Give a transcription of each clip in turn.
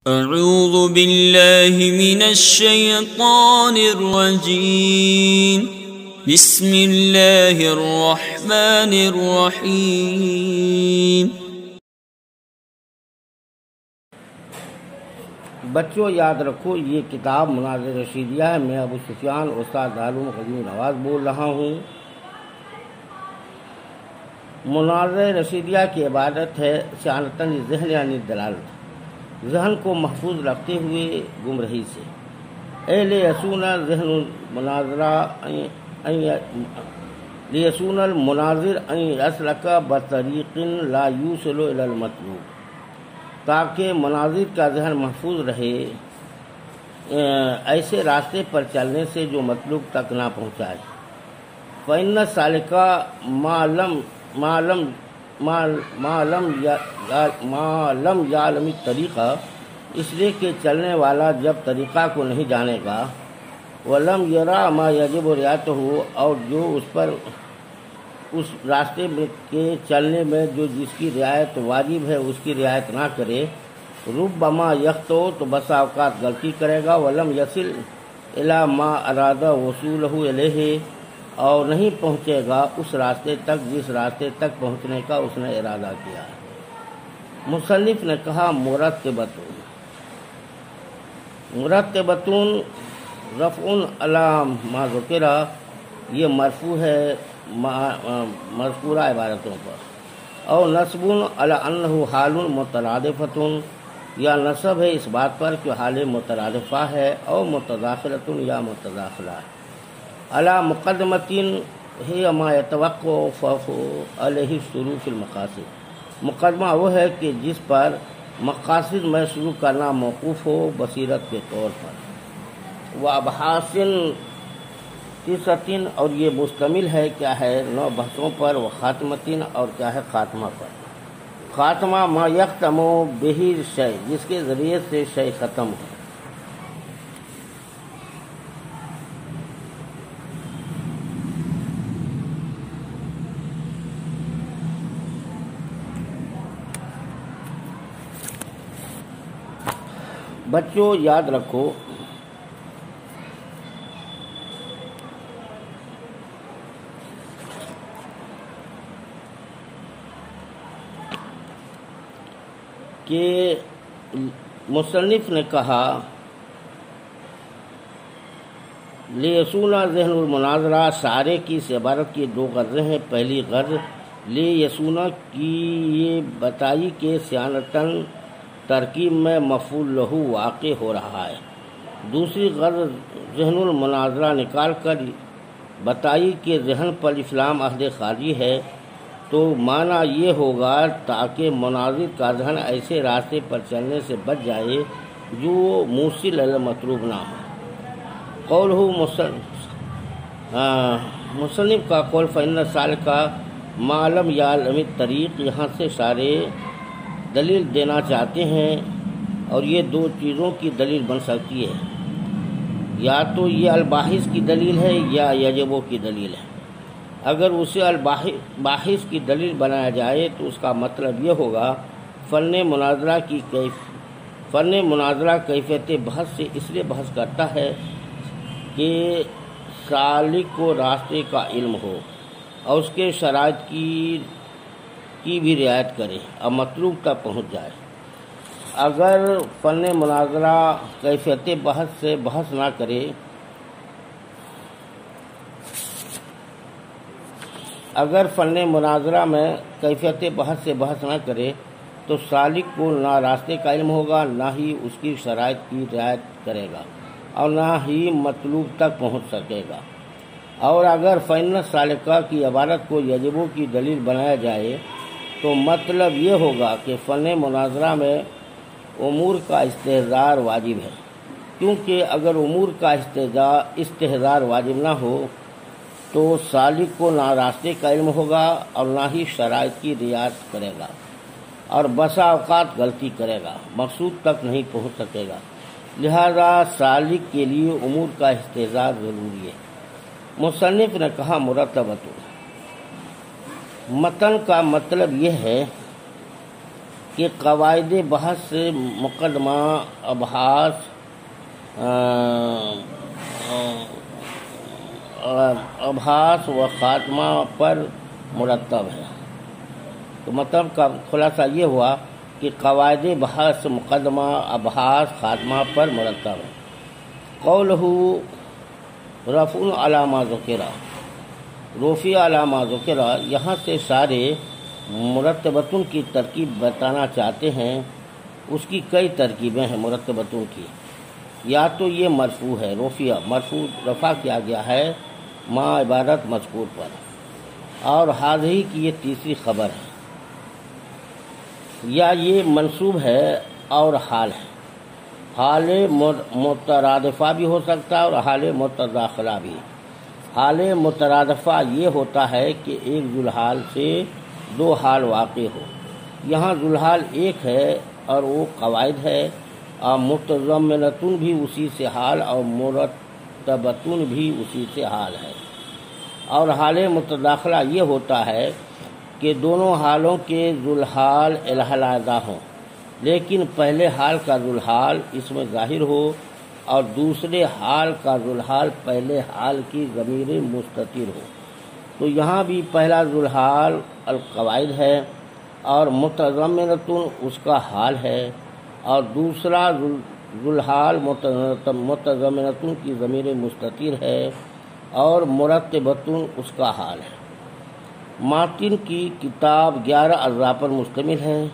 اعوذ باللہ من الشیطان الرجیم بسم اللہ الرحمن الرحیم۔ بچوں یاد رکھو، یہ کتاب مناظر رشیدیہ ہے۔ میں ابو سفیان استاد دارالعلوم غزنی نواز بول رہا ہوں۔ مناظر رشیدیہ کی عبادت ہے سیانتاً ذہن یعنی دلالت، ذہن کو محفوظ رکھتے ہوئے گمراہی سے۔ اے لیسون ذہن المناظرہ لیسون المناظر ان یسلک بطریق لا یوصل الی المطلوب، تاکہ مناظر کا ذہن محفوظ رہے ایسے راستے پر چلنے سے جو مطلوب تک نہ پہنچائے۔ فإن السالک ما لم یعلم الطریقہ، اس لیے کہ چلنے والا جب طریقہ کو نہیں جانے گا، ولم یرا ما یجب رعایتہ، اور جو اس راستے میں کے چلنے میں جو جس کی رعایت واجب ہے اس کی رعایت نہ کرے، ربما یخطئ، تو بسا اوقات غلطی کرے گا، ولم یصل الی ما اراد وصولہ الیہ، اور نہیں پہنچے گا اس راستے تک جس راستے تک پہنچنے کا اس نے ارادہ کیا ہے۔ مصنف نے کہا مرتبتون رفع علی ما ذکر، یہ مرفوع ہے مذکورہ عبارتوں پر، اور نصب علی انہ حال مترادفۃ، یا نصب ہے اس بات پر کہ حال مترادفہ ہے، اور متداخلۃ یا متداخلہ ہے۔ علی مقدمتین ہے ما یتوقف علیہ شروع فی المقاصد، مقدمہ وہ ہے کہ جس پر مقاصد میں شروع کرنا موقوف ہو بصیرت کے طور پر۔ وابحاث تسعۃ، اور یہ مشتمل ہے کیا ہے 9 بحثوں پر، وخاتمتین، اور کیا ہے خاتمہ پر۔ خاتمہ ما یختم بہ شیء، جس کے ذریعے سے شیء ختم ہو۔ بچوں یاد رکھو، کہ مصنف نے کہا لیسون ذہن المناظرہ، سارے کی اس عبارت کی 2 غرضیں ہیں۔ پہلی غرض لیسون کی یہ بتائی کہ سیانتاً ترکیب میں مفعول لہو واقع ہو رہا ہے۔ دوسری غرض ذہن المناظرہ نکال کر بتائی کہ ذہن پر اسلام عہد خارجی ہے، تو معنی یہ ہوگا تاکہ مناظر کا ذہن ایسے راستے پر چلنے سے بچ جائے جو موصل المطلوب نہ ہو۔ قولہ مصنف کا قول فإن السالک ما لم یعلم الطریق، یہاں سے سارے دلیل دینا چاہتے ہیں، اور یہ 2 چیزوں کی دلیل بن سکتی ہے، یا تو یہ الباحث کی دلیل ہے یا یجبو کی دلیل ہے۔ اگر اسے الباحث کی دلیل بنایا جائے تو اس کا مطلب یہ ہوگا فن مناظرہ کیفیت بحث سے اس لیے بحث کرتا ہے کہ سالک کو راستے کا علم ہو اور اس کے شرائط کی بھی رعایت کرے اور مطلوب تک پہنچ جائے۔ اگر فن مناظرہ کیفیت بحث سے بحث نہ کرے، اگر فن مناظرہ میں کیفیت بحث سے بحث نہ کرے تو سالک کو نہ راستے کا علم ہوگا، نہ ہی اس کی شرائط کی رعایت کرے گا، اور نہ ہی مطلوب تک پہنچ سکے گا۔ اور اگر فإن السالکہ کی عبارت کو یجبو کی دلیل بنایا جائے تو مطلب یہ ہوگا کہ فن مناظرہ میں امور کا استحضار واجب ہے، کیونکہ اگر امور کا استحضار واجب نہ ہو تو سالک کو نہ راستے کا علم ہوگا اور نہ ہی شرائط کی رعایت کرے گا، اور بسا اوقات غلطی کرے گا، مقصود تک نہیں پہنچ سکے گا۔ لہذا سالک کے لیے امور کا استحضار ضروری ہے۔ مصنف نے کہا مرتبۃ، متن کا مطلب یہ ہے کہ قواعد بحث سے مقدمہ ابحاث و خاتمہ پر مرتب ہے۔ تو مطلب کا خلاصہ یہ ہوا کہ قواعد بحث مقدمہ ابحاث خاتمہ پر مرتب ہے۔ قولہ رفع علی ما ذکر، رفع علی ما ذکر، یہاں سے سارے مرتبتن کی ترکیب بتانا چاہتے ہیں۔ اس کی کئی ترکیبیں ہیں مرتبتن کی۔ یا تو یہ مرفوع ہے، مرفوع رفع کیا گیا ہے ما عبارت مذکور پر، اور حاضی کی یہ تیسری خبر ہے، یا یہ منصوب ہے اور حال ہے۔ حال مترادفہ بھی ہو سکتا ہے اور حال متداخلہ بھی۔ حال مترادفہ یہ ہوتا ہے کہ ایک ذوالحال سے دو حال واقع ہو۔ یہاں ذوالحال ایک ہے اور وہ قواعد ہے، اور متضمنتن بھی اسی سے حال اور مرتبتن بھی اسی سے حال ہے۔ اور حال متداخلہ یہ ہوتا ہے کہ دونوں حالوں کے ذوالحال علیحدہ ہوں، لیکن پہلے حال کا ذوالحال اس میں ظاہر ہو اور دوسرے حال کا ذوالحال پہلے حال کی ضمیر مستتر ہو۔ تو یہاں بھی پہلا ذوالحال القواعد ہے اور متضمنتن اس کا حال ہے، اور دوسرا ذوالحال متضمنتن کی ضمیر مستتر ہے اور مرتبتن اس کا حال ہے۔ ماتن کی کتاب 11 اجزاء پر مشتمل ہے،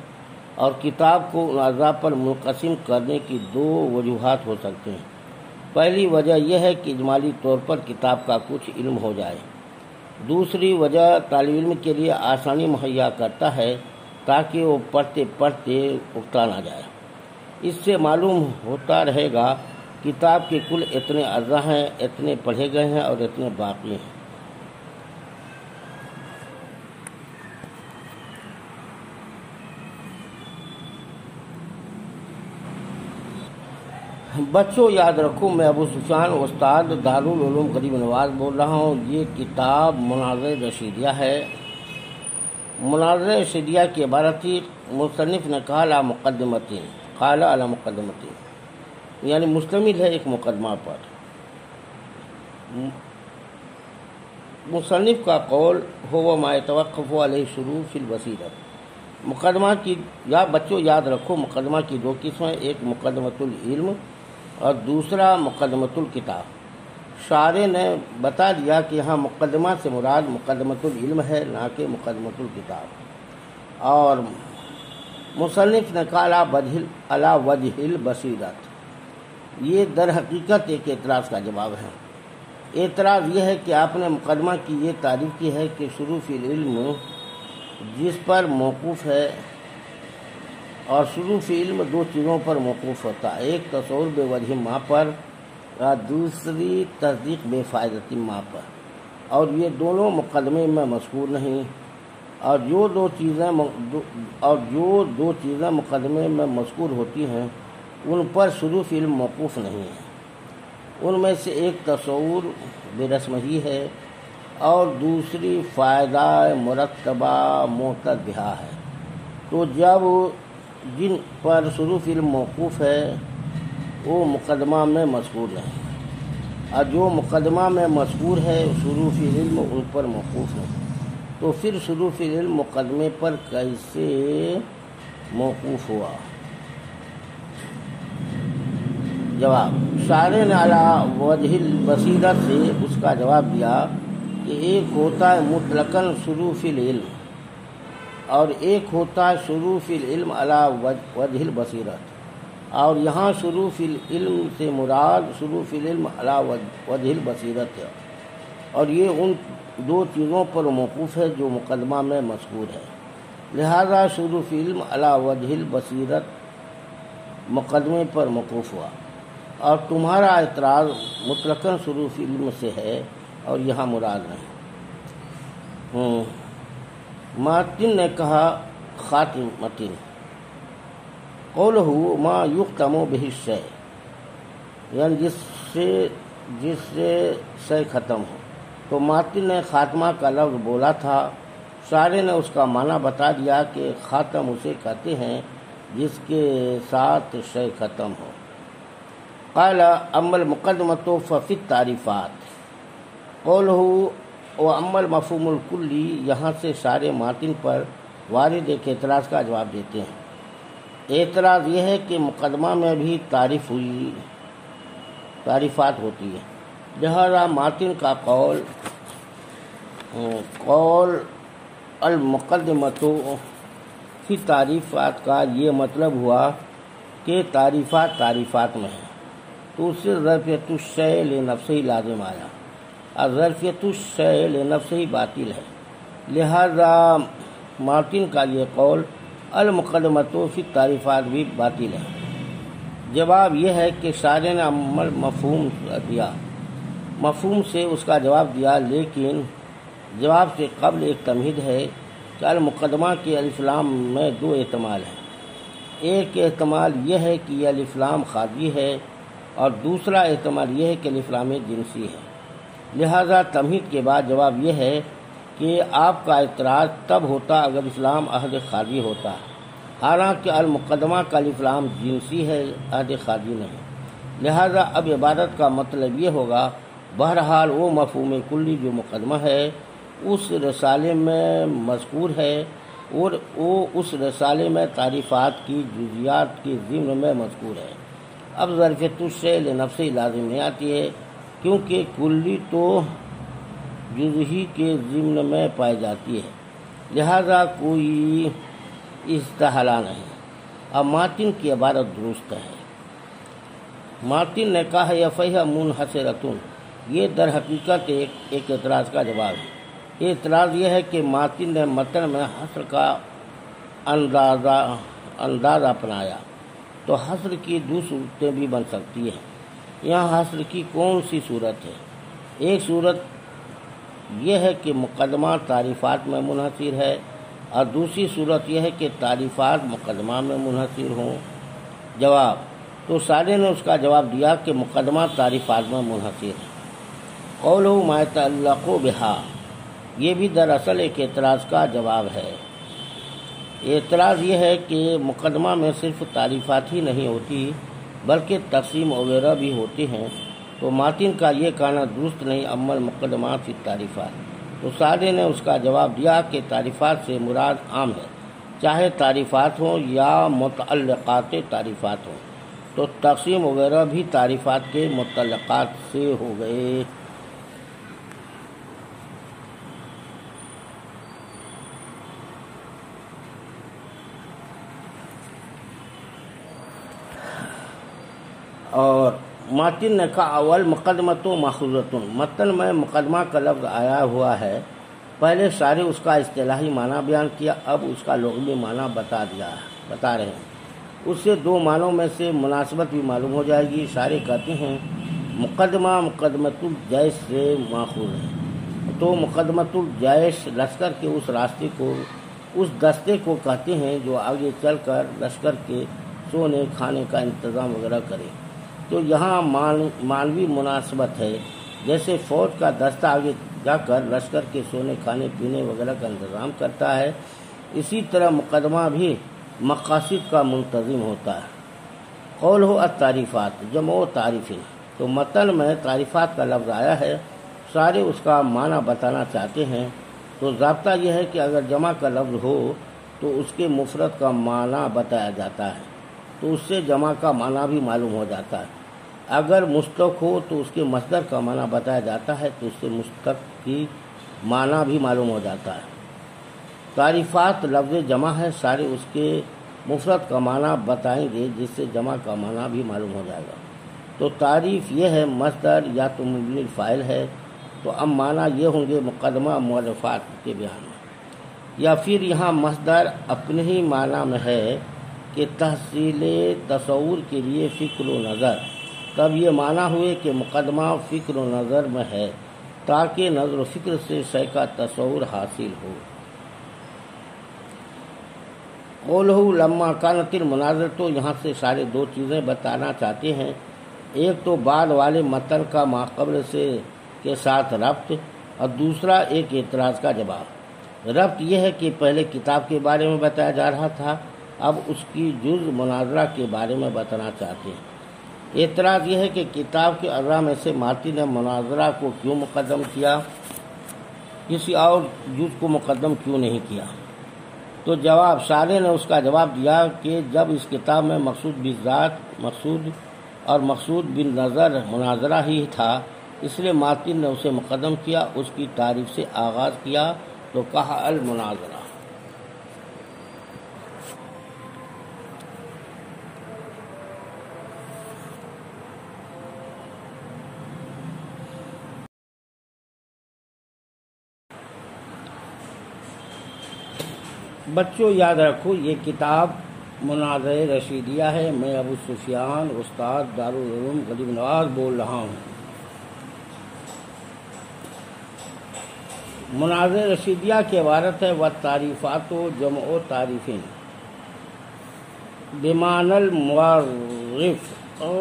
اور کتاب کو ان اجزاء پر منقسم کرنے کی دو وجوہات ہو سکتے ہیں۔ پہلی وجہ یہ ہے کہ اجمالی طور پر کتاب کا کچھ علم ہو جائے۔ دوسری وجہ طالب علم کے لیے آسانی مہیا کرتا ہے تاکہ وہ پڑھتے پڑھتے اکتا نہ جائے۔ اس سے معلوم ہوتا رہے گا کتاب کے کل اتنے اجزاء ہیں، اتنے پڑھے گئے ہیں اور اتنے باقی ہیں۔ بچوں یاد رکھو، میں ابو سفیان استاد دارالعلوم غریب نواز بول رہا ہوں۔ یہ کتاب مناظر رشیدیہ ہے۔ مناظر رشیدیہ کی عبارت تھی مصنف نے کہا علی مقدمتین، قال علی مقدمتین، یعنی مشتمل ہے ایک مقدمہ پر۔ مصنف کا قول ہو ما يتوقف علیہ شروع فی البصیرۃ۔ مقدمہ کی بچوں یاد رکھو، مقدمہ کی دو قسمیں، ایک مقدمۃ العلم اور دوسرا مقدمۃ الکتاب۔ شارح نے بتا دیا کہ یہاں مقدمہ سے مراد مقدمۃ العلم ہے، نہ کہ مقدمۃ الکتاب۔ اور مصنف نے کہا علی وجہ البصیرۃ، یہ در حقیقت ایک اعتراض کا جواب ہے۔ اعتراض یہ ہے کہ آپ نے مقدمہ کی یہ تعریف کی ہے کہ شروع فی العلم جس پر موقوف ہے، اور شروع فی علم دو چیزوں پر موقوف ہوتا ہے، ایک تصور بے وجہ ما پر اور دوسری تصدیق بے فائدتی ما پر، اور یہ دونوں مقدمے میں مذکور نہیں، اور جو دو چیزیں مقدمے میں مذکور ہوتی ہیں ان پر شروع فی علم موقوف نہیں ہے۔ ان میں سے ایک تصور بے رسم ہی ہے اور دوسری فائدہ مرتبہ معتبہ ہے۔ تو جب جن پر شروع فی علم موقوف ہے وہ مقدمہ میں مذکور نہیں، اور جو مقدمہ میں مذکور ہے شروع فی علم ان پر موقوف نہیں، تو پھر شروع فی علم مقدمے پر کیسے موقوف ہوا؟ جواب، شارح نے علی وجہ البصیرۃ سے اس کا جواب دیا کہ ایک ہوتا ہے مطلقاً شروع فی العلم اور ایک ہوتا ہے شروع فی العلم علی وجہ البصیرۃ، اور یہاں شروع فی العلم سے مراد شروع فی العلم علی وجہ البصیرۃ ہے، اور یہ ان دو چیزوں پر موقوف ہے جو مقدمہ میں مذکور ہے، لہذا شروع فی العلم علی وجہ البصیرۃ مقدمے پر موقوف ہوا، اور تمہارا اعتراض مطلقاً شروع فی علم سے ہے اور یہاں مراد نہیں۔ ماتن نے کہا خاتم متن، قولہ ما یختم بہ الشیء، یعنی جس سے شے ختم ہو۔ تو ماتن نے خاتمہ کا لفظ بولا تھا، شاعر نے اس کا معنی بتا دیا کہ خاتم اسے کہتے ہیں جس کے ساتھ شے ختم ہو۔ قال اما المقدمۃ ففی التعریفات قولہ و اما المفہوم الکلی، یہاں سے شارح ماتن پر وارد ایک اعتراض کا جواب دیتے ہیں۔ اعتراض یہ ہے کہ مقدمہ میں بھی تعریفات ہوتی ہے، لہذا ماتن کا قول المقدمۃ فی تعریفات کا یہ مطلب ہوا کہ تعریفات میں ہیں، تو اس سے ظرفیت الشیء لنفسہ لازم آیا، اور ظرفیت الشیء لنفسہ باطل ہے، لہذا ماتن کا یہ قول المقدمۃ فی تعریفات بھی باطل ہے۔ جواب یہ ہے کہ شارح نے عمل مفہوم دیا، مفہوم سے اس کا جواب دیا، لیکن جواب سے قبل ایک تمہید ہے کہ المقدمہ کے الف لام میں دو احتمال ہیں۔ ایک احتمال یہ ہے کہ یہ الف لام خاضی ہے، اور دوسرا احتمال یہ ہے کہ الف لام جنسی ہے۔ لہذا تمہید کے بعد جواب یہ ہے کہ آپ کا اعتراض تب ہوتا اگر الف لام عہد خاضی ہوتا، حالانکہ المقدمہ کا الف لام جنسی ہے، عہد خاضی نہیں۔ لہذا اب عبارت کا مطلب یہ ہوگا بہرحال وہ مفہوم کلی جو مقدمہ ہے اس رسالے میں مذکور ہے، اور وہ اس رسالے میں تعریفات کی جزیات کی ضمن میں مذکور ہے۔ اب ظرفیت الشیء لنفسہ لازم نہیں آتی ہے، کیونکہ کلی تو جزئی کے ضمن میں پائی جاتی ہے، لہذا کوئی استحالہ نہیں۔ اب ماتن کی عبارت درست ہے۔ ماتن نے کہا ہے فیہ منحصرۃ، یہ در حقیقت ایک اعتراض کا جواب ہے۔ اعتراض یہ ہے کہ ماتن نے متن میں حصر کا انداز اپنایا، تو حصر کی دو صورتیں بھی بن سکتی ہیں۔ یہاں حصر کی کون سی صورت ہے؟ ایک صورت یہ ہے کہ مقدمہ تعریفات میں منحصر ہے، اور دوسری صورت یہ ہے کہ تعریفات مقدمہ میں منحصر ہوں۔ جواب، تو شارح نے اس کا جواب دیا کہ مقدمہ تعریفات میں منحصر ہے۔ قولہ ما یتعلق بہا، یہ بھی دراصل ایک اعتراض کا جواب ہے۔ اعتراض یہ ہے کہ مقدمہ میں صرف تعریفات ہی نہیں ہوتی بلکہ تقسیم وغیرہ بھی ہوتے ہیں، تو ماتن کا یہ کہنا درست نہیں اما المقدمات فی التعریفات۔ تو شارح نے اس کا جواب دیا کہ تعریفات سے مراد عام ہے، چاہے تعریفات ہوں یا متعلقات تعریفات ہوں، تو تقسیم وغیرہ بھی تعریفات کے متعلقات سے ہو گئے۔ اور ماتن نے کہا اول مقدمۃ ماخوذۃ، متن میں مقدمہ کا لفظ آیا ہوا ہے۔ پہلے شارح اس کا اصطلاحی معنی بیان کیا، اب اس کا لغوی معنی بتا رہے ہیں۔ اس سے دو معنوں میں سے مناسبت بھی معلوم ہو جائے گی۔ شارح کہتے ہیں مقدمہ مقدمۃ الجیش سے ماخوذ ہے، تو مقدمۃ الجیش لشکر کے اس راستے کو، اس دستے کو کہتے ہیں جو آگے چل کر لشکر کے سونے کھانے کا انتظام وغیرہ کرے۔ تو یہاں معنوی مناسبت ہے، جیسے فوج کا دستہ آگے جا کر لشکر کے سونے کھانے پینے وغیرہ کا انتظام کرتا ہے، اسی طرح مقدمہ بھی مقاصد کا منتظم ہوتا ہے۔ قولہ التعریفات جمع تعریف، تو متن میں تعریفات کا لفظ آیا ہے، شارح اس کا معنی بتانا چاہتے ہیں۔ تو ضابطہ یہ ہے کہ اگر جمع کا لفظ ہو تو اس کے مفرد کا معنی بتایا جاتا ہے، تو اس سے جمع کا معنی بھی معلوم ہو جاتا ہے۔ اگر مشتق ہو تو اس کے مصدر کا معنی بتایا جاتا ہے، تو اس سے مشتق کی معنی بھی معلوم ہو جاتا ہے۔ تعریفات لفظ جمع ہے، شارح اس کے مفرد کا معنی بتائیں گے جس سے جمع کا معنی بھی معلوم ہو جائے گا۔ تو تعریف یہ ہے مصدر یا تو مبنی الفاعل ہے، تو اب معنی یہ ہوں گے مقدمہ مؤلفات کے بیان میں، یا پھر یہاں مصدر اپنے ہی معنی میں ہے کہ تحصیل تصور کے لیے فکر و نظر، تب یہ معنی ہوئے کہ مقدمہ فکر و نظر میں ہے تاکہ نظر و فکر سے شے کا تصور حاصل ہو۔ قولہ لما کانت المناظر، تو یہاں سے سارے دو چیزیں بتانا چاہتے ہیں، ایک تو بعد والے متن کا ماقبل سے کے ساتھ ربط، اور دوسرا ایک اعتراض کا جواب۔ ربط یہ ہے کہ پہلے کتاب کے بارے میں بتایا جا رہا تھا، اب اس کی جز مناظرہ کے بارے میں بتانا چاہتے ہیں۔ اعتراض یہ ہے کہ کتاب کے اعضاء میں سے مارٹن نے مناظرہ کو کیوں مقدم کیا، کسی اور جز کو مقدم کیوں نہیں کیا؟ تو جواب، صالح نے اس کا جواب دیا کہ جب اس کتاب میں مقصود بالذات مقصود بالنظر مناظرہ ہی تھا، اس لیے مارٹن نے اسے مقدم کیا، اس کی تعریف سے آغاز کیا تو کہا المناظرہ۔ بچوں یاد رکھو، یہ کتاب مناظرہ رشیدیہ ہے۔ میں ابو سفیان، استاد دارالعلوم غریب نواز بول رہا ہوں۔ مناظرہ رشیدیہ کی عبارت ہے والتعریفات جمع تعریفین بمعنی المعرف او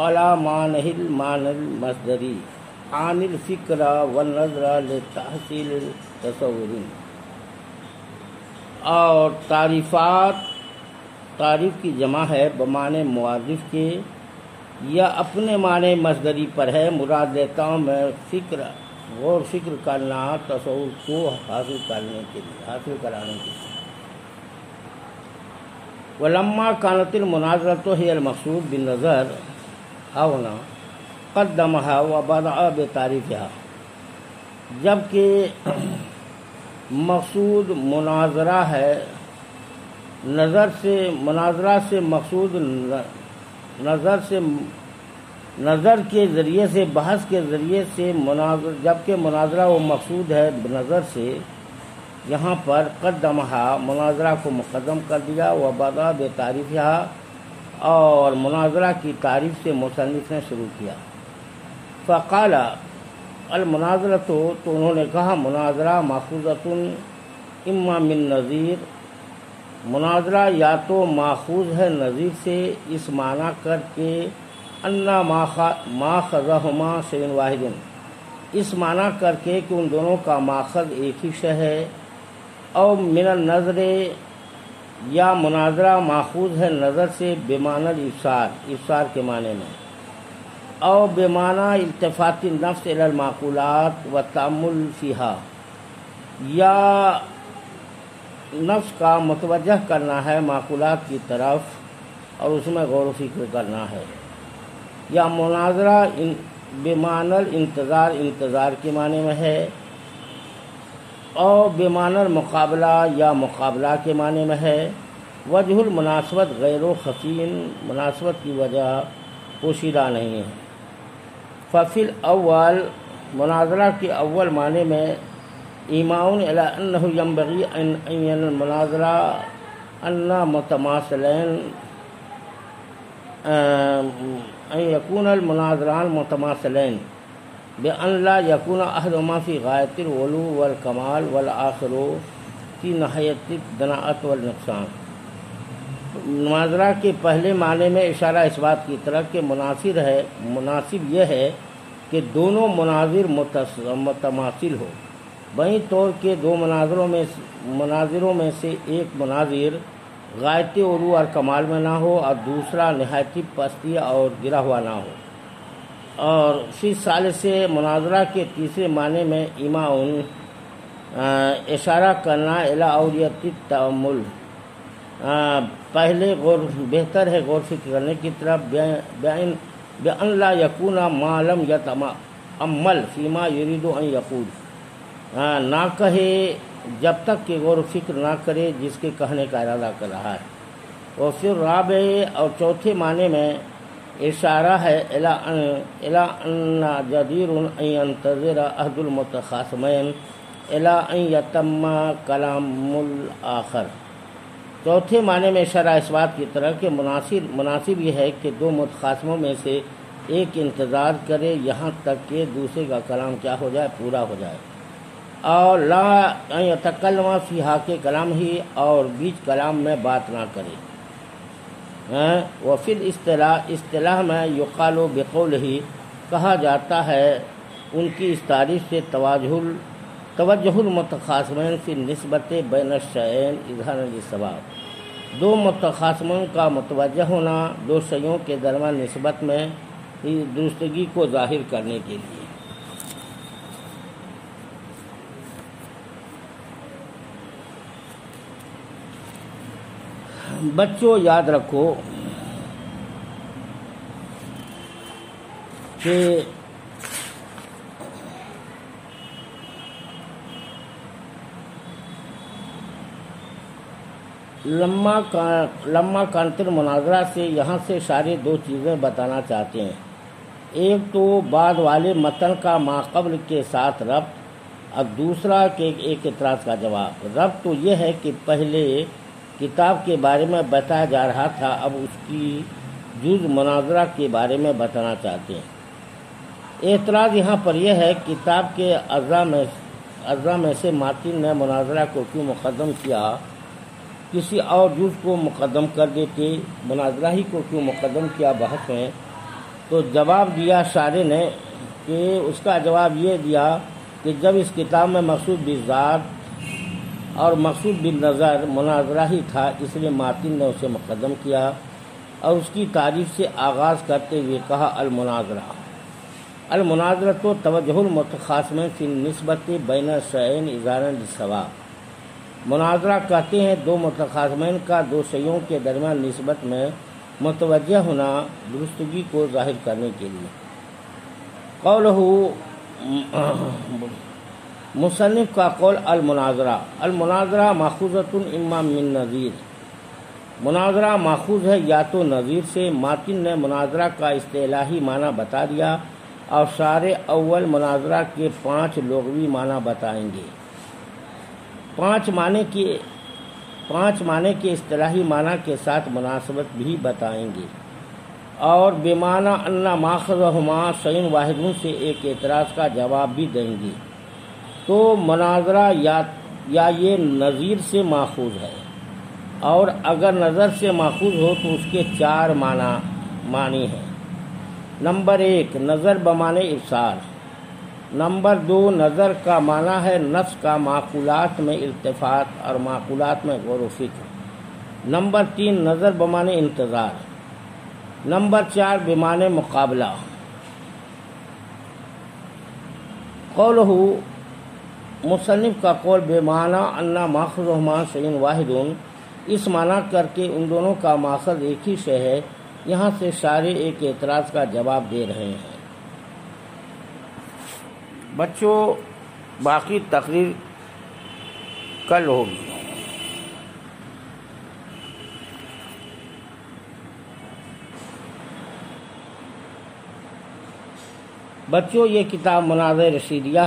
علی معنی المعنی المصدری عن الفکر والنظر لتحصیل تصور۔ اور تعریف کی جمع ہے بمعنی معرف کے یا اپنے معنی مصدری پر ہے۔ مراد لیتا ہوں میں غور فکر کرنا، تصور کو حاصل کرانے کے لیے۔ ولما كانت المناظرة هي المقصود بالنظر هنا قدمها وبدأ بتعریفها، جبکہ مقصود مناظرہ ہے، مناظرہ سے مقصود نظر کے ذریعے سے، بحث کے ذریعے سے جبکہ مناظرہ وہ مقصود ہے نظر سے، یہاں پر قدمہا مناظرہ کو مقدم کر دیا، وبدأ بتعریفہا اور مناظرہ کی تعریف سے مصنف نے شروع کیا۔ فقال المناظرہ تو انہوں نے کہا مناظرہ ماخوذۃ اما من نظیر، مناظرہ یا تو ماخوذ ہے نظیر سے، اس معنی کر کے انا ماخذہما شیء واحد، اس معنی کر کے کہ ان دونوں کا ماخذ ایک ہی شے ہے، او من النظر یا مناظرہ ماخوذ ہے نظر سے بمعنی الابصار کے معنی میں، او بمعنی التفات النفس الی المعقولات والتأمل فیہا، یا نفس کا متوجہ کرنا ہے معقولات کی طرف اور اس میں غور و فکر کرنا ہے، یا مناظرہ بمعنی انتظار کے معنی میں ہے، اور بمعنی المقابلہ یا مقابلہ کے معنی میں ہے۔ وجہ المناسبت غیر و خفین، مناسبت کی وجہ پوشیدہ نہیں ہے۔ ففی الاول، مناظرہ کے اول معنی میں ایماء الی انہ ینبغی ان المناظرہ ان متماثلین، ان یکون المناظران متماثلین بأن لا يكون أحدهما في غاية العلو والكمال والآخر في نہایت الدناءت والنقصان۔ مناظرہ کے پہلے معنی میں اشارہ اس بات کی طرف کہ مناسب یہ ہے کہ دونوں مناظر متماثل ہو، وہیں طور کے دو مناظروں میں سے ایک مناظر غایت علو اور کمال میں نہ ہو اور دوسرا نہایت پستی اور گرا ہوا نہ ہو۔ اور فی سال سے مناظرہ کے تیسرے معنی میں ایماؤن، اشارہ کرنا الی اوریت التأمل، پہلے بہتر ہے غور فکر کرنے کی طرف، بأن لا یکون ما لم یتأمل فیما یرید ان یقول، نہ کہے جب تک کہ غور و فکر نہ کرے جس کے کہنے کا ارادہ کر رہا ہے۔ اور پھر رابع اور چوتھے معنی میں اشارہ ہے الی ان جدیر ان ينتظر احد المتخاصمین الی ان یتم کلام الآخر، چوتھے معنی میں اشارہ اس بات کی طرف کہ مناسب یہ ہے کہ دو متخاصموں میں سے ایک انتظار کرے یہاں تک کہ دوسرے کا کلام کیا ہو جائے، پورا ہو جائے، اور لا ان یتکلم فی حق کلام ہی، اور بیچ کلام میں بات نہ کرے۔ وفی اصطلاح میں یقال بقولہ، کہا جاتا ہے ان کی اس تعریف سے توجہ المتخاصمین فی نسبت بین الشیئین اظہارا للصواب، دو متخاصمین کا متوجہ ہونا دو شیوں کے درمیان نسبت میں درستگی کو ظاہر کرنے کے لیے۔ بچوں یاد رکھو کہ لما کانتر مناظرہ سے یہاں سے سارے دو چیزیں بتانا چاہتے ہیں۔ ایک تو بعد والے متن کا ماقبل کے ساتھ ربط، اور دوسرا کہ ایک اعتراض کا جواب۔ ربط تو یہ ہے کہ پہلے کتاب کے بارے میں بتایا جا رہا تھا، اب اس کی جز مناظرہ کے بارے میں بتانا چاہتے ہیں۔ اعتراض یہاں پر یہ ہے کتاب کے اجزاء میں سے ماتن نے مناظرہ کو کیوں مقدم کیا، کسی اور جز کو مقدم کر دیتے، مناظرہ ہی کو کیوں مقدم کیا بحث میں؟ تو جواب دیا شارح نے کہ اس کا جواب یہ دیا کہ جب اس کتاب میں مقصود بالذات اور مقصود بالنظر مناظرہ ہی تھا، اس لیے ماتن نے اسے مقدم کیا اور اس کی تعریف سے آغاز کرتے ہوئے کہا المناظرہ تو توجہ المتخاصمین فی نسبت بین الشیئین اظہارا للصواب۔ مناظرہ کہتے ہیں دو متخاصمین کا دو شیوں کے درمیان نسبت میں متوجہ ہونا درستگی کو ظاہر کرنے کے لیے۔ قولہ مصنف کا قول المناظرہ ماخوذۃ اما من نظیر، مناظرہ ماخوذ ہے یا تو نظیر سے۔ ماتن نے مناظرہ کا اصطلاحی معنی بتا دیا اور شارح اول مناظرہ کے 5 لغوی معنی بتائیں گے، 5 معنی کے اصطلاحی معنی کے ساتھ مناسبت بھی بتائیں گے، اور بمعنی ان ماخذہما شیء واحد سے ایک اعتراض کا جواب بھی دیں گے۔ تو مناظرہ یا یہ نظیر سے ماخوذ ہے، اور اگر نظر سے ماخوذ ہو تو اس کے 4 معنی ہیں۔ نمبر 1 نظر بمعنی ابصار، نمبر 2 نظر کا معنی ہے نفس کا معقولات میں التفات اور معقولات میں غور و فکر، نمبر 3 نظر بمعنی انتظار، نمبر 4 بمعنی مقابلہ۔ قولہ مصنف کا قول بمعنی ان ماخذہما شیء واحد، اس معنی کر کے ان دونوں کا ماخذ ایک ہی شے ہے، یہاں سے شارح ایک اعتراض کا جواب دے رہے ہیں۔ بچوں باقی تقریر کل ہوگی۔ بچوں یہ کتاب مناظر رشیدیہ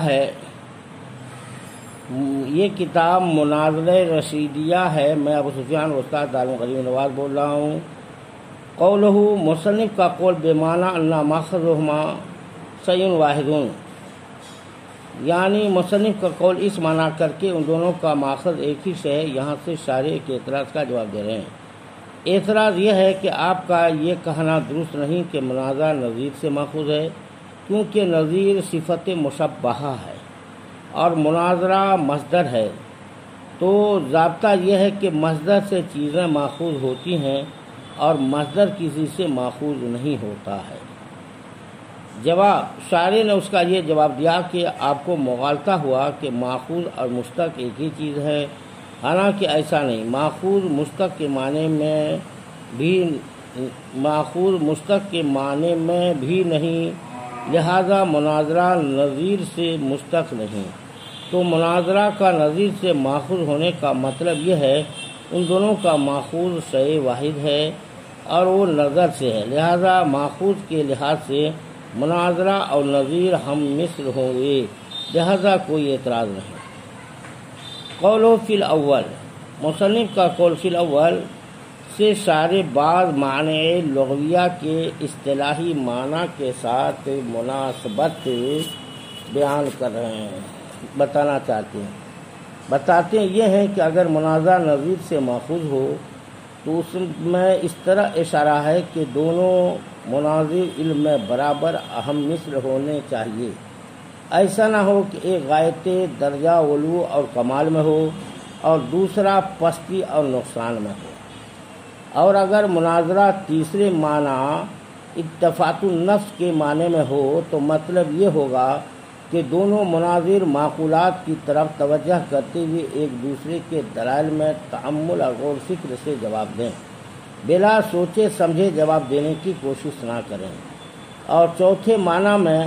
ہے، میں ابو سفیان استاد عالم غریب نواز بول رہا ہوں۔ قولہ مصنف کا قول بمعنی ان ماخذہما شیء واحد، یعنی مصنف کا قول اس معنی کر کے ان دونوں کا ماخذ ایک ہی شے ہے، یہاں سے شارح کے اعتراض کا جواب دے رہے ہیں۔ اعتراض یہ ہے کہ آپ کا یہ کہنا درست نہیں کہ مناظرہ نظیر سے ماخوذ ہے، کیونکہ نظیر صفت مشبہہ ہے اور مناظرہ مصدر ہے، تو ضابطہ یہ ہے کہ مصدر سے چیزیں ماخوذ ہوتی ہیں اور مصدر کسی سے ماخوذ نہیں ہوتا ہے۔ جواب شارح نے اس کا یہ جواب دیا کہ آپ کو مغالطہ ہوا کہ ماخوذ اور مشتق ایک ہی چیز ہے، حالانکہ ایسا نہیں، ماخوذ مشتق کے معنی میں بھی نہیں، لہذا مناظرہ نظیر سے مشتق نہیں۔ تو مناظرہ کا نظیر سے ماخوذ ہونے کا مطلب یہ ہے ان دونوں کا ماخوذ شیء واحد ہے اور وہ نظر سے ہے، لہذا ماخوذ کے لحاظ سے مناظرہ اور نظیر ہم مثل ہوں گے، لہذا کوئی اعتراض نہیں۔ قولہ فی الاول، مصنف کا قول فی الاول سے شارح بعض معنی لغویہ کے اصطلاحی معنی کے ساتھ مناسبت بیان کر رہے ہیں، بتانا چاہتے ہیں۔ بتاتے یہ ہیں کہ اگر مناظرہ نظیر سے ماخوذ ہو تو اس میں اس طرح اشارہ ہے کہ دونوں مناظر علم میں برابر اہم مثل ہونے چاہیے، ایسا نہ ہو کہ ایک غایت درجہ علو اور کمال میں ہو اور دوسرا پستی اور نقصان میں ہو۔ اور اگر مناظرہ تیسرے معنی اتفاق النفس کے معنی میں ہو تو مطلب یہ ہوگا کہ دونوں مناظر معقولات کی طرف توجہ کرتے ہوئے ایک دوسرے کے دلائل میں تأمل اور غور فکر سے جواب دیں، بلا سوچے سمجھے جواب دینے کی کوشش نہ کریں۔ اور چوتھے معنی میں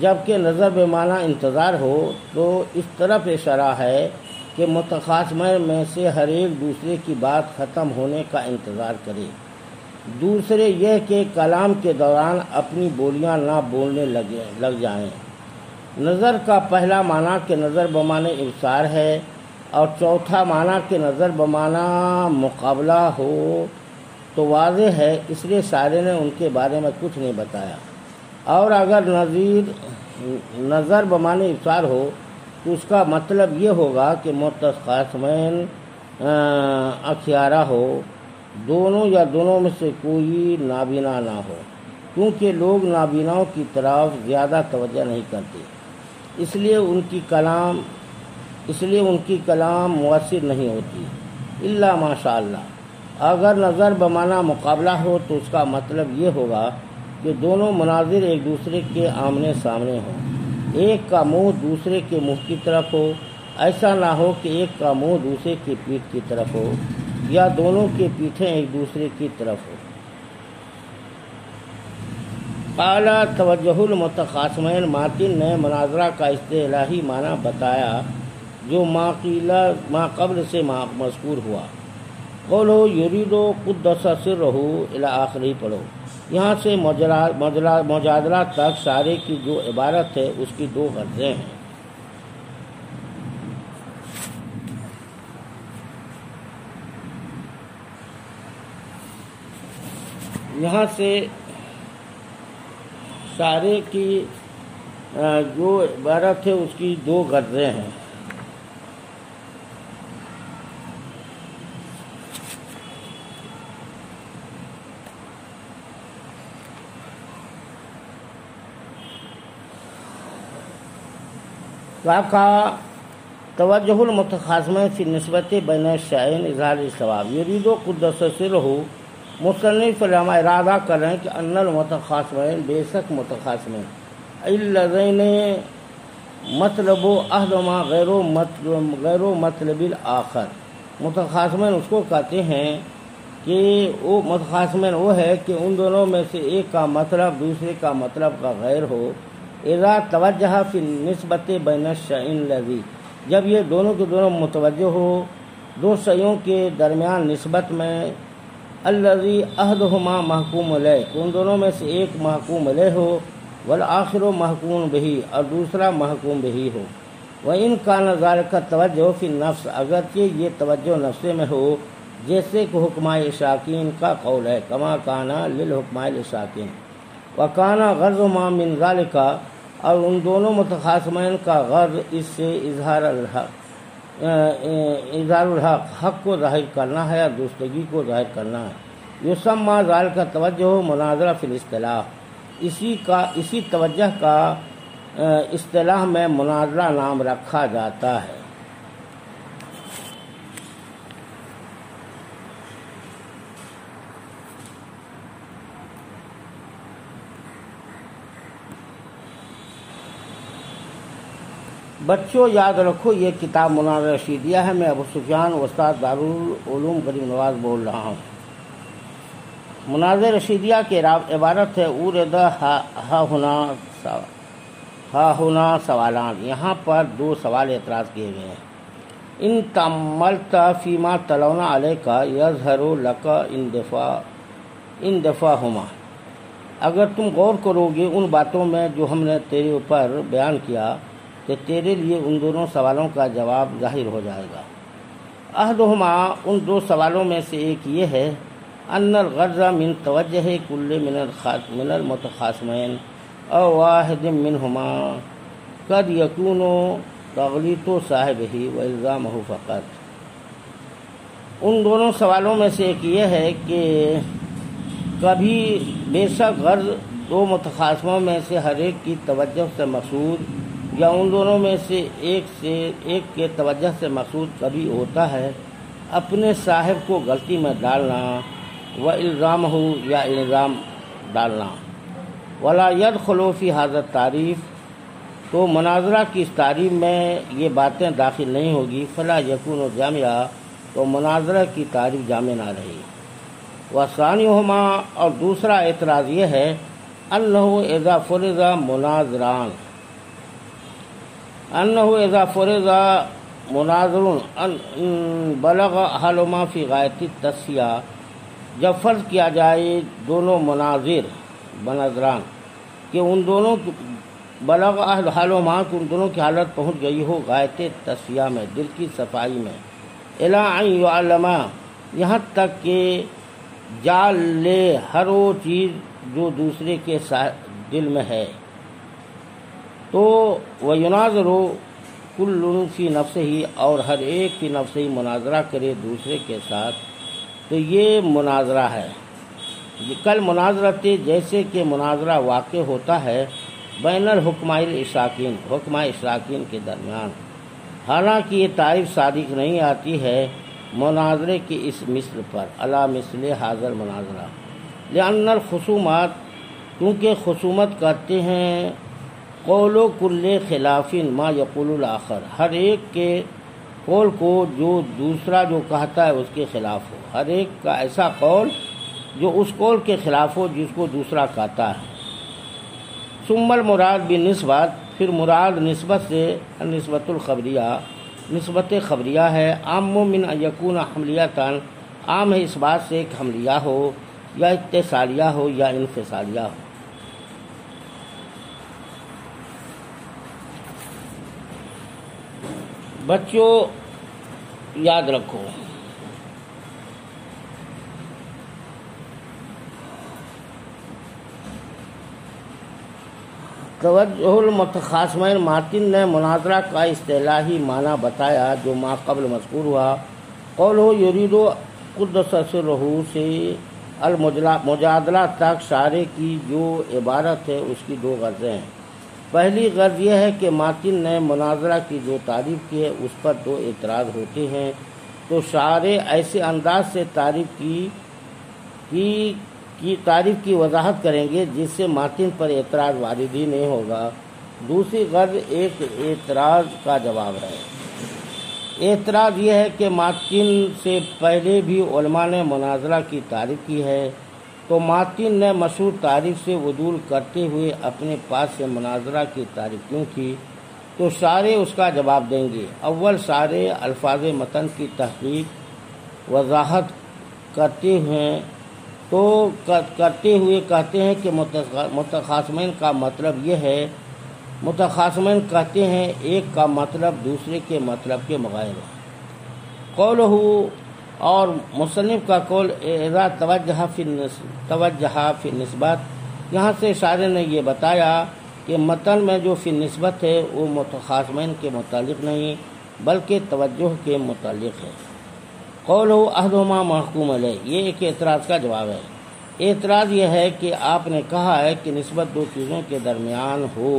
جبکہ نظر بے معنی انتظار ہو تو اس طرف اشارہ ہے کہ متخاصمین میں سے ہر ایک دوسرے کی بات ختم ہونے کا انتظار کرے، دوسرے یہ کہ کلام کے دوران اپنی بولیاں نہ بولنے لگ جائیں۔ نظر کا پہلا معنی کہ نظر بمعنی ابصار ہے اور چوتھا معنی کہ نظر بمعنی مقابلہ ہو تو واضح ہے، اس لیے شاعر نے ان کے بارے میں کچھ نہیں بتایا۔ اور اگر نظر بمعنی ابصار ہو تو اس کا مطلب یہ ہوگا کہ متخاصمین اخیارہ ہو، دونوں یا دونوں میں سے کوئی نابینا نہ ہو، کیونکہ لوگ نابیناؤں کی طرف زیادہ توجہ نہیں کرتے، اس لیے ان کی کلام مؤثر نہیں ہوتی الا ماشاء اللہ۔ اگر نظر بمعنی مقابلہ ہو تو اس کا مطلب یہ ہوگا کہ دونوں مناظر ایک دوسرے کے آمنے سامنے ہوں، ایک کا منہ دوسرے کے منہ کی طرف ہو، ایسا نہ ہو کہ ایک کا منہ دوسرے کی پیٹھ کی طرف ہو یا دونوں کی پیٹھیں ایک دوسرے کی طرف ہو۔ قال توجہ المتخاصمین، ماتن نے مناظرہ کا اصطلاحی معنی بتایا جو ما قبل سے مذکور ہوا۔ قولو یریدو قدس سرہ الی آخری پڑھو، یہاں سے مجادلہ تک شاعر کی جو عبارت ہے اس کی دو غرضیں ہیں۔ یہاں سے شاعر کی جو عبارت ہے اس کی دو غرضیں ہیں۔ کہا توجہ المتخاصمین فی نسبت بین الشیئین اظہار الثواب، یریدو قدس سرہ، مصنف علامہ ارادہ کر رہے ہیں کہ ان المتخاصمین، بے شک متخاصمین، الذین مطلب احدہما غیر مطلب الآخر، متخاصمین اس کو کہتے ہیں کہ وہ متخاصمین وہ ہے کہ ان دونوں میں سے ایک کا مطلب دوسرے کا مطلب کا غیر ہو۔ اذا توجہ فی نسبت بین الشیئین الذی، جب یہ دونوں کے دونوں متوجہ ہو دو شیوں کے درمیان نسبت میں، الذی احدہما محکوم علیہ، ان دونوں میں سے ایک محکوم علیہ ہو، والآخر محکوم بہ، اور دوسرا محکوم بہ ہو۔ وإن کان ذلک توجہ فی النفس، اگرچہ یہ توجہ نفس میں ہو، جیسے کہ حکمائے اشاکین کا قول ہے، کما کانا للحکمائے الاشاکین، وکانا غرضہما من ذلک، اور ان دونوں متخاصمین کا غرض اس سے اظہار الحق، حق کو ظاہر کرنا ہے اور درستگی کو ظاہر کرنا ہے۔ یسمى ذلک توجہ مناظرہ فی الاصطلاح، اسی توجہ کا اصطلاح میں مناظرہ نام رکھا جاتا ہے۔ بچوں یاد رکھو یہ کتاب مناظرہ رشیدیہ ہے، میں ابو سفیان استاد دارالعلوم غریب نواز بول رہا ہوں۔ مناظرہ رشیدیہ کی عبارت ہے اورد ہا ہنا سوالان، یہاں پر دو سوال اعتراض کیے گئے ہیں۔ ان تأملت فیما تلونا علیک یظہر لک اندفاعہما، اگر تم غور کرو گے ان باتوں میں جو ہم نے تیرے اوپر بیان کیا تو تیرے لیے ان دونوں سوالوں کا جواب ظاہر ہو جائے گا۔ احدہما، ان دو سوالوں میں سے ایک یہ ہے، ان الغرض من توجہ کل من المتخاصمین او واحد منہما قد یکون تغلیط صاحبہ والزامہ فقط، ان دونوں سوالوں میں سے ایک یہ ہے کہ کبھی بے شک غرض دو متخاصموں میں سے ہر ایک کی توجہ سے مقصود یا ان دونوں میں سے ایک کے توجہ سے مقصود کبھی ہوتا ہے اپنے صاحب کو غلطی میں ڈالنا و الزام ہو یا الزام ڈالنا۔ ولا يدخل فی ھذا تعریف، تو مناظرہ کی اس تعریف میں یہ باتیں داخل نہیں ہوگی۔ فلا یکون جامعہ، تو مناظرہ کی تعریف جامع نہ رہی۔ وثانیہما، اور دوسرا اعتراض یہ ہے اذا فرض مناظر بلغ احدہما فی غایت التسیہ، جب فرض کیا جائے دونوں مناظران کہ ان دونوں بلغ احدہما، کہ ان دونوں کی حالت پہنچ گئی ہو غایت تسیہ میں، دل کی صفائی میں، الی ان یعلم، یہاں تک کہ جان لے ہر وہ چیز جو دوسرے کے دل میں ہے، تو ویناظر کل فی نفسہ، اور ہر ایک فی نفسہ مناظرہ کرے دوسرے کے ساتھ، تو یہ مناظرہ ہے۔ کل مناظرت، جیسے کہ مناظرہ واقع ہوتا ہے بین الحکماء الاشراکین، حکماء اشراکین کے درمیان، حالانکہ یہ تعریف صادق نہیں آتی ہے مناظرے کی اس مثل پر، علی مثل حاضر مناظرہ، لأن الخصومات، کیونکہ خصومت کرتے ہیں قول و کل خلاف ما یقول الآخر، ہر ایک کے قول کو جو دوسرا جو کہتا ہے اس کے خلاف ہو، ہر ایک کا ایسا قول جو اس قول کے خلاف ہو جس کو دوسرا کہتا ہے۔ ثم المراد بالنسبت، پھر مراد نسبت سے نسبت الخبریہ، نسبت خبریہ ہے، عام من ان یکون حملیتاً، عام ہے اس بات سے کہ حملیہ ہو یا اتصالیہ ہو یا انفصالیہ ہو۔ بچوں یاد رکھو، توجہ المتخاصمین، ماتن نے مناظرہ کا اصطلاحی معنی بتایا جو ما قبل مذکور ہوا۔ قولہ یرید قدس سرہ سے المجادلہ تک شارع کی جو عبارت ہے اس کی دو غرضیں ہیں۔ پہلی غرض یہ ہے کہ ماتن نے مناظرہ کی جو تعریف کی ہے اس پر دو اعتراض ہوتے ہیں، تو شارع ایسے انداز سے تعریف کی وضاحت کریں گے جس سے ماتن پر اعتراض وارد ہی نہیں ہوگا۔ دوسری غرض ایک اعتراض کا جواب ہے۔ اعتراض یہ ہے کہ ماتن سے پہلے بھی علماء نے مناظرہ کی تعریف کی ہے، تو ماتن نے مشہور تعریف سے عدول کرتے ہوئے اپنے پاس سے مناظرہ کی تعریف کیوں کی؟ تو شارع اس کا جواب دیں گے۔ اول، شارع الفاظ متن کی تحقیق وضاحت کرتے ہوئے کہتے ہیں کہ متخاصمین کا مطلب یہ ہے، متخاصمین کہتے ہیں ایک کا مطلب دوسرے کے مطلب کے مغایر ہے۔ قولہ، اور مصنف کا قول، اذا توجہ فی النسبت، یہاں سے شارع نے یہ بتایا کہ متن میں جو فی النسبت ہے وہ متخاصمین کے متعلق نہیں بلکہ توجہ کے متعلق ہے۔ قولہ احدہما محکوم علیہ، یہ ایک اعتراض کا جواب ہے۔ اعتراض یہ ہے کہ آپ نے کہا ہے کہ نسبت دو چیزوں کے درمیان ہو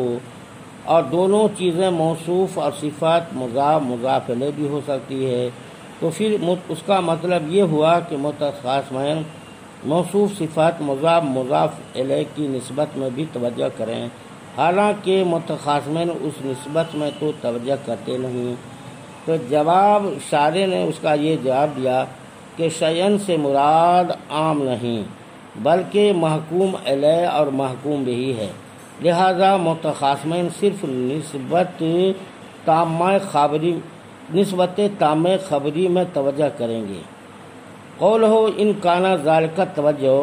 اور دونوں چیزیں موصوف اور صفات مضاف الیہ بھی ہو سکتی ہے، تو پھر اس کا مطلب یہ ہوا کہ متخاصمین موصوف صفات مضاف الیہ کی نسبت میں بھی توجہ کریں، حالانکہ متخاصمین اس نسبت میں تو توجہ کرتے نہیں۔ تو جواب شارع نے اس کا یہ جواب دیا کہ شیئن سے مراد عام نہیں بلکہ محکوم علیہ اور محکوم بہی ہے، لہذا متخاصمین صرف نسبت تامہ خبری میں توجہ کریں گے۔ قولہ ان کانا ذالک توجہ،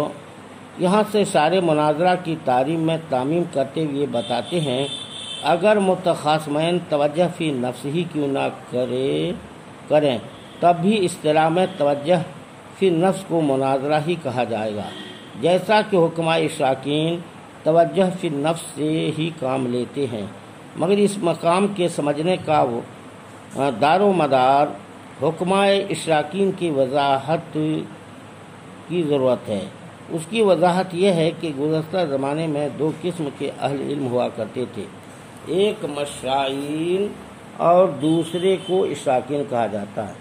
یہاں سے شارع مناظرہ کی تعریف میں تعمیم کرتے ہوئے بتاتے ہیں اگر متخاصمین توجہ فی نفس ہی کیوں نہ کریں تب بھی اصطلاح میں توجہ فی نفس کو مناظرہ ہی کہا جائے گا، جیسا کہ حکماء اشراکین توجہ فی نفس سے ہی کام لیتے ہیں، مگر اس مقام کے سمجھنے کا دار و مدار حکماء اشراکین کی وضاحت کی ضرورت ہے۔ اس کی وضاحت یہ ہے کہ گزشتہ زمانے میں دو قسم کے اہل علم ہوا کرتے تھے، ایک مشائین اور دوسرے کو اشراکین کہا جاتا ہے۔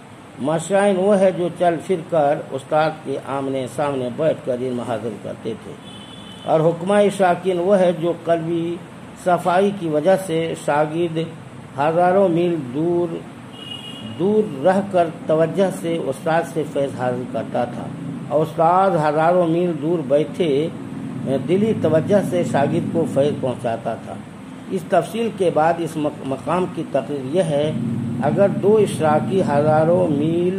مشائین وہ ہے جو چل پھر کر استاد کے آمنے سامنے بیٹھ کر علم حاصل کرتے تھے، اور حکمہ اشراکین وہ ہے جو قلبی صفائی کی وجہ سے شاگرد ہزاروں میل دور رہ کر توجہ سے استاد سے فیض حاصل کرتا تھا، اور استاد ہزاروں میل دور بیٹھے دلی توجہ سے شاگرد کو فیض پہنچاتا تھا۔ اس تفصیل کے بعد اس مقام کی تقریر یہ ہے، اگر دو اشراکی ہزاروں میل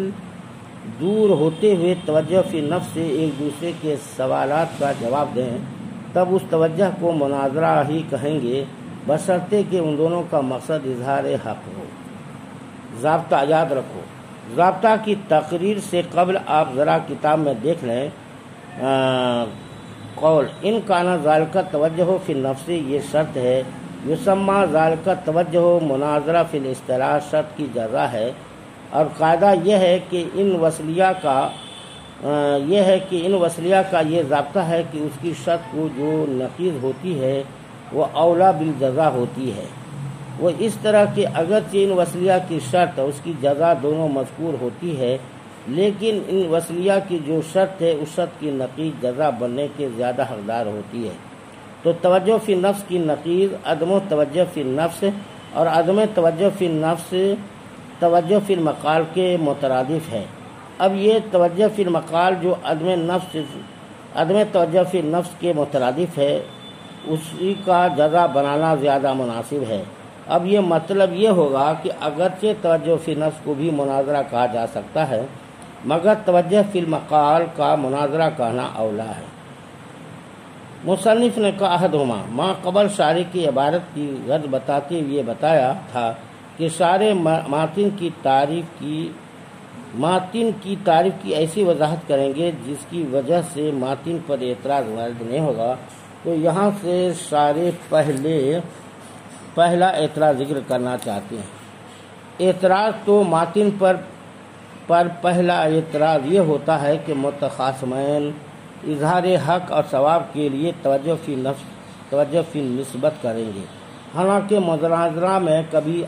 دور ہوتے ہوئے توجہ فی نفس سے ایک دوسرے کے سوالات کا جواب دیں تب اس توجہ کو مناظرہ ہی کہیں گے، بشرطے کہ ان دونوں کا مقصد اظہار حق ہو۔ ضابطہ یاد رکھو، ضابطہ کی تقریر سے قبل آپ ذرا کتاب میں دیکھ لیں، قول ان کانا ذالک توجہ فی النفس یہ شرط ہے، یسمى ذالک توجہ مناظرہ فی الاصطلاح شرط کی جزا ہے، اور قاعدہ یہ ہے کہ ان وصلیہ کا یہ ضابطہ ہے کہ اس کی شرط کو جو نقیض ہوتی ہے وہ اولا بالجزا ہوتی ہے۔ وہ اس طرح کہ اگرچہ ان وصلیہ کی شرط اس کی جزا دونوں مذکور ہوتی ہے، لیکن ان وصلیہ کی جو شرط ہے اس شرط کی نقیض جزا بننے کے زیادہ حقدار ہوتی ہے۔ تو توجہ فی نفس کی نقیض عدم توجہ فی نفس، اور عدم توجہ فی نفس توجہ فی المقال کے مترادف ہے۔ اب یہ توجہ فی المقال جو عدم توجہ فی نفس کے مترادف ہے، اسی کا جزا بنانا زیادہ مناسب ہے۔ اب یہ مطلب یہ ہوگا کہ اگرچہ توجہ فی نفس کو بھی مناظرہ کہا جا سکتا ہے، مگر توجہ فی المقال کا مناظرہ کہنا اولا ہے۔ مصنف نے کہا احدہما ما قبل شارح کی عبارت کی غرض بتاتے ہوئے بتایا تھا کہ شارح ماتن کی تعریف کی ایسی وضاحت کریں گے جس کی وجہ سے ماتن پر اعتراض وارد نہیں ہوگا، تو یہاں سے شارح پہلا اعتراض ذکر کرنا چاہتے ہیں۔ اعتراض تو ماتن پر پہلا اعتراض یہ ہوتا ہے کہ متخاصمین اظہار حق اور ثواب کے لیے توجہ فی نسبت کریں گے، حالانکہ مناظرہ میں کبھی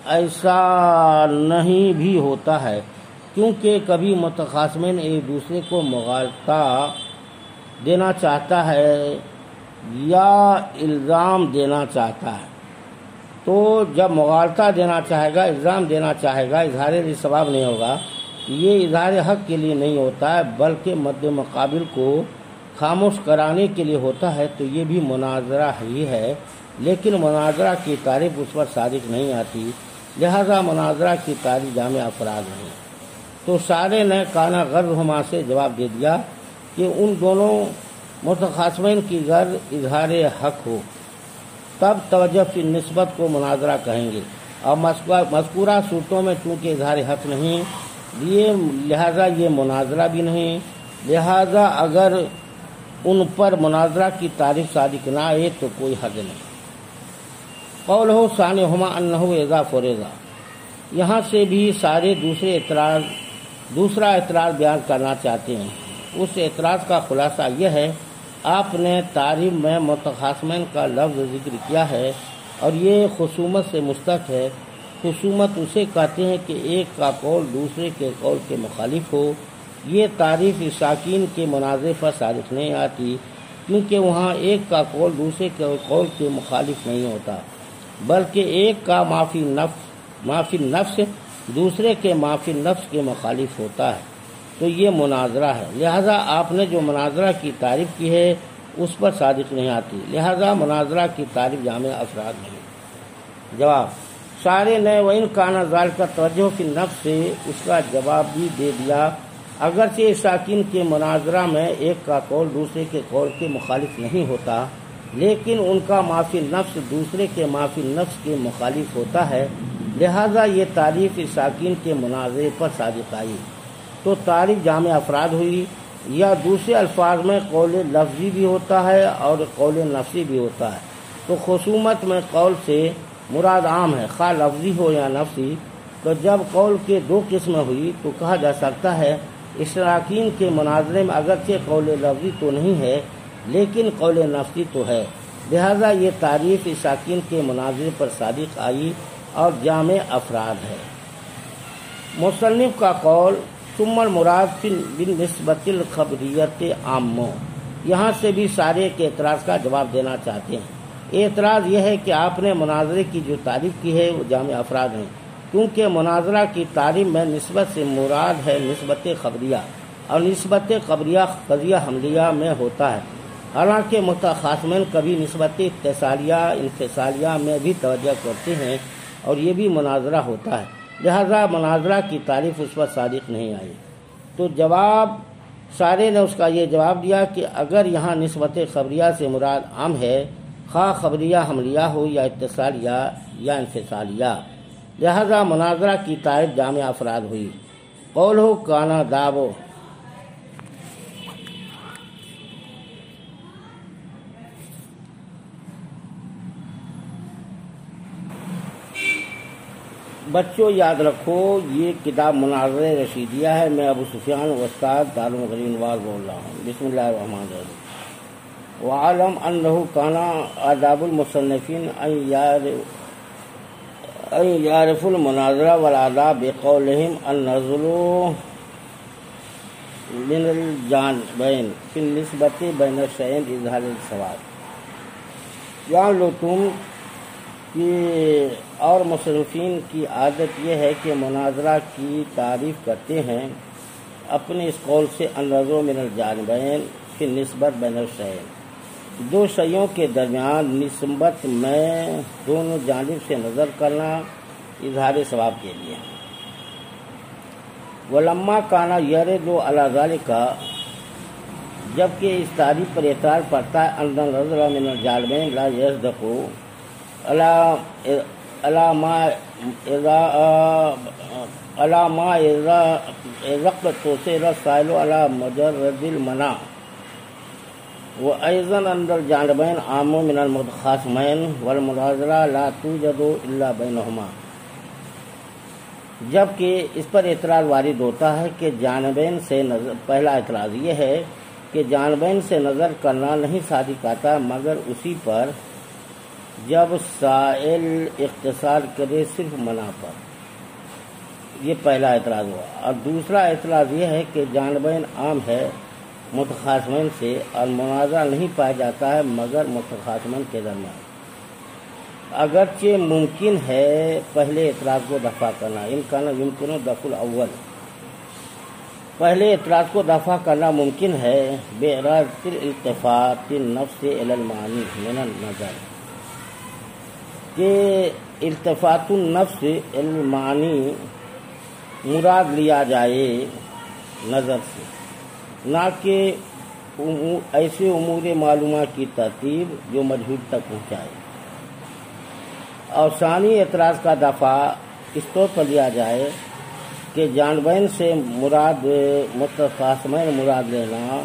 ایسا نہیں بھی ہوتا ہے، کیونکہ کبھی متخاصمین ایک دوسرے کو مغالطہ دینا چاہتا ہے یا الزام دینا چاہتا ہے۔ تو جب مغالطہ دینا چاہے گا، الزام دینا چاہے گا، اظہار ثواب نہیں ہوگا، یہ اظہار حق کے لیے نہیں ہوتا ہے بلکہ مد مقابل کو خاموش کرانے کے لیے ہوتا ہے، تو یہ بھی مناظرہ ہی ہے، لیکن مناظرہ کی تعریف اس پر صادق نہیں آتی، لہذا مناظرہ کی تعریف جامع افراد نہیں۔ تو شارح نے کانا غرضہما سے جواب دے دیا کہ ان دونوں متخاصمین کی غرض اظہار حق ہو، تب توجہ فی نسبت کو مناظرہ کہیں گے، اور مذکورہ صورتوں میں چونکہ اظہار حق نہیں لہذا یہ مناظرہ بھی نہیں، لہذا اگر ان پر مناظرہ کی تعریف صادق نہ آئے تو کوئی حد نہیں۔ قولہ ثانیہما انہ اذا فرض، یہاں سے بھی سارے دوسرا اعتراض بیان کرنا چاہتے ہیں۔ اس اعتراض کا خلاصہ یہ ہے، آپ نے تعریف میں متخاصمین کا لفظ ذکر کیا ہے اور یہ خصومت سے مستق ہے۔ خصومت اسے کہتے ہیں کہ ایک کا قول دوسرے کے قول کے مخالف ہو۔ یہ تعریف اشراکین کے مناظرے پر صادق نہیں آتی، کیونکہ وہاں ایک کا قول دوسرے کے قول کے مخالف نہیں ہوتا، بلکہ ایک کا معافی نفس دوسرے کے معافی نفس کے مخالف ہوتا ہے، تو یہ مناظرہ ہے۔ لہذا آپ نے جو مناظرہ کی تعریف کی ہے اس پر صادق نہیں آتی، لہذا مناظرہ کی تعریف جامع افراد نہیں۔ جواب، شارح نے وَإِنْ كَانَ ذَلِكَ تَوَجُّهُ فِي النَّفْسِ سے اس کا جواب بھی دے دیا۔ اگرچہ اشراکین کے مناظرہ میں ایک کا قول دوسرے کے قول کے مخالف نہیں ہوتا، لیکن ان کا معافی نفس دوسرے کے معافی نفس کے مخالف ہوتا ہے، لہذا یہ تعریف اشراکین کے مناظرے پر صادق آئی، تو تعریف جامع افراد ہوئی۔ یا دوسرے الفاظ میں قول لفظی بھی ہوتا ہے اور قول نفسی بھی ہوتا ہے، تو خصومت میں قول سے مراد عام ہے، خواہ لفظی ہو یا نفسی۔ تو جب قول کے دو قسمیں ہوئی تو کہا جا سکتا ہے اشراکین کے مناظرے میں اگرچہ قول لفظی تو نہیں ہے لیکن قول نفسی تو ہے، لہذا یہ تعریف ساکن کے مناظر پر صادق آئی اور جامع افراد ہے۔ مصنف کا قول ثم المراد بالنسبت الخبریت عاموں، یہاں سے بھی سارے کے اعتراض کا جواب دینا چاہتے ہیں۔ اعتراض یہ ہے کہ آپ نے مناظرے کی جو تعریف کی ہے وہ جامع افراد ہیں، کیونکہ مناظرہ کی تعریف میں نسبت سے مراد ہے نسبت خبریہ، اور نسبت خبریہ قضیہ حملیہ میں ہوتا ہے، حالانکہ متخاصمین کبھی نسبت اتصالیہ انفصالیہ میں بھی توجہ کرتے ہیں اور یہ بھی مناظرہ ہوتا ہے، لہذا مناظرہ کی تعریف اس پر صادق نہیں آئی۔ تو جواب سارے نے اس کا یہ جواب دیا کہ اگر یہاں نسبت خبریہ سے مراد عام ہے، خواہ خبریہ حملیہ ہو یا اتصالیہ یا انفصالیہ، لہذا مناظرہ کی تعریف جامع افراد ہوئی۔ قول ہو کانا دابو، بچوں یاد رکھو یہ کتاب مناظر رشیدیہ ہے، میں ابو سفیان استاد دارالمعلم نواز بول رہا ہوں۔ بسم اللہ الرحمن الرحیم۔ وعلم انہ کان آداب المصنفین ان یعرف المناظرہ والآداب بقولہم النظر من الجانبین فی النسبت بین الشیئین اظہار الثواب۔ جان لو تم کہ اور مصنفین کی عادت یہ ہے کہ مناظرہ کی تعریف کرتے ہیں اپنے اس قول سے النظر من الجانبین فی النسبت بین الشیئین، دو شیوں کے درمیان نسبت میں دونوں جانب سے نظر کرنا اظہار ثواب کے لیے۔ ولما کانا یرد علی ذالک، جبکہ اس تعریف پر اعتراض پڑتا ہے ان النظر من الجانبین لا یصدق علامہ توسیر سائل علی مجرد المنع وأيضا أن الجانبين عام من المتخاصمين والمناظرة لا توجد إلا بينهما، جبکہ اس پر اعتراض وارد ہوتا ہے کہ جانبین سے نظر، پہلا اعتراض یہ ہے کہ جانبین سے نظر کرنا نہیں صادق آتا مگر اسی پر جب سائل اختصار کرے صرف منع پر، یہ پہلا اعتراض ہوا۔ اور دوسرا اعتراض یہ ہے کہ جانبین عام ہے متخاصمین سے اور مناظرہ نہیں پایا جاتا ہے مگر متخاصمین کے درمیان، اگرچہ ممکن ہے پہلے اعتراض کو دفع کرنا، امکان يمكن دفع الاول، پہلے اعتراض کو دفع کرنا ممکن ہے بإرادة التفات النفس الى المعانی من النظر، کہ التفات النفس الى المعانی مراد لیا جائے نظر سے، نہ کہ ایسے امور معلومہ کی ترتیب جو مجہول تک پہنچائے۔ اور ثانی اعتراض کا دفع اس طور پر لیا جائے کہ جانبین سے مراد متخاصمین مراد لینا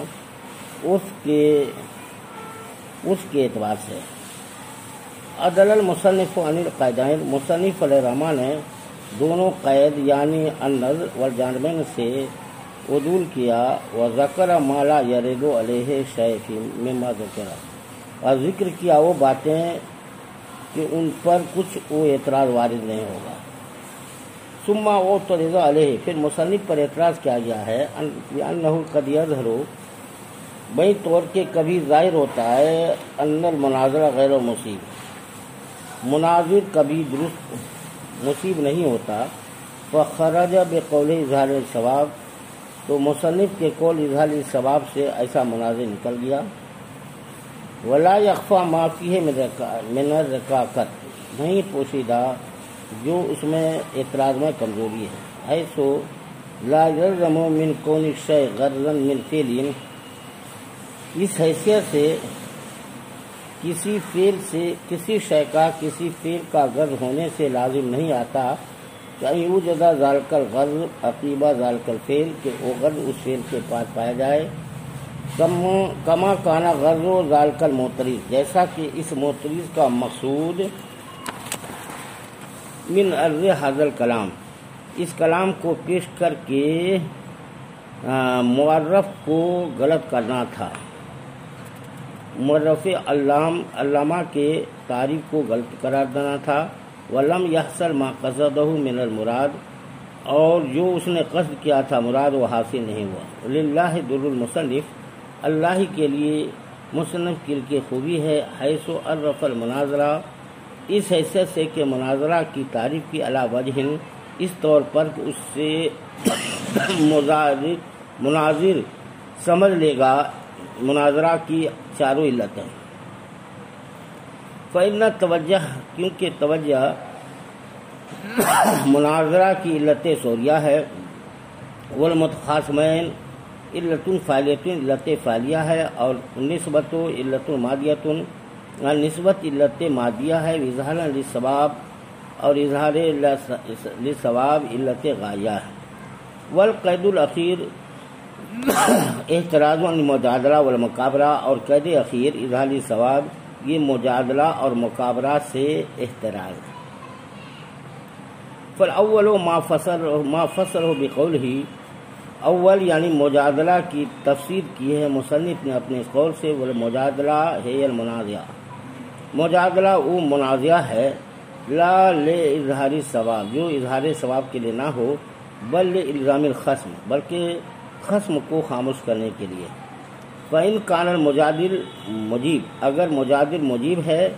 اس کے اعتبار سے۔ عدل المصنف عن القیدین، مصنف علیہ الرحمٰن نے دونوں قید یعنی النظر والجانبین سے عدول کیا، وذکر ما لا یرد علیہ شیء مما ذکر، اور ذکر کیا وہ باتیں کہ ان پر کچھ وہ اعتراض وارد نہیں ہوگا۔ ثم اعترض علیہ، پھر مصنف پر اعتراض کیا گیا ہے انہ قد یظہر، بئی طور کے کبھی ظاہر ہوتا ہے ان المناظرہ غیر مصیب، مناظر کبھی درست مصیب نہیں ہوتا، فخرج بقول اظہار الثواب، تو مصنف کے قول اظہار الثواب سے ایسا مناظر نکل گیا۔ ولا یخفی ما فیہ من الرکاکت، نہیں پوشیدہ جو اس میں اعتراض میں کمزوری ہے، ایسو لا یلزم من کون الشیء غرضا من فعل، اس حیثیت سے کسی شے کا کسی فعل کا غرض ہونے سے لازم نہیں آتا کہ یوجد ذالک الغرض عقیبہ ذالک الفعل، کہ وہ غرض اس فعل کے پاس پایا جائے، کما کانا غرض و ذالک المعترض، جیسا کہ اس معترض کا مقصود من عرض ھذا الکلام، اس کلام کو پیش کر کے معرف کو غلط کرنا تھا، مرف علامہ کے تعریف کو غلط قرار دینا تھا، ولم یحصل ما قصدہ من المراد، اور جو اس نے قصد کیا تھا مراد وہ حاصل نہیں ہوا۔ للہ در المصنف، اللہ ہی کے لیے مصنف کی خوبی ہے، حیث عرف المناظرہ، اس حیثیت سے کہ مناظرہ کی تعریف کی علی وجہ، اس طور پر کہ اس سے مناظر سمجھ لے گا مناظرہ کی چاروں علتیں۔ فإن توجہ، کیونکہ توجہ مناظرہ کی علت سوریہ ہے، والمتخاصمین علت فاعلیۃ، علت فاعلیہ ہے، اور نسبت علت مادیۃ، نسبت علت مادیہ ہے، اظہار للثواب، اور اظہار للثواب علت غایہ ہے۔ والقید الاخیر احتراز عن المجادلہ والمقابرہ، اور قید اخیر اظہار للثواب یہ مجادلہ اور مقابرہ سے احتراز ہے۔ فالاول ما فسرہ بقولہ، اول یعنی مجادلہ کی تفسیر کی ہے مصنف نے اپنے قول سے، والمجادلہ ہے المنازعہ، مجادلہ وہ منازعہ ہے، لا لإظہار الثواب، جو اظہار ثواب کے لیے نہ ہو، بل لإلزام الخصم، بلکہ خصم کو خاموش کرنے کے لیے۔ فإن کان المجادل مجیب، اگر مجادل مجیب ہے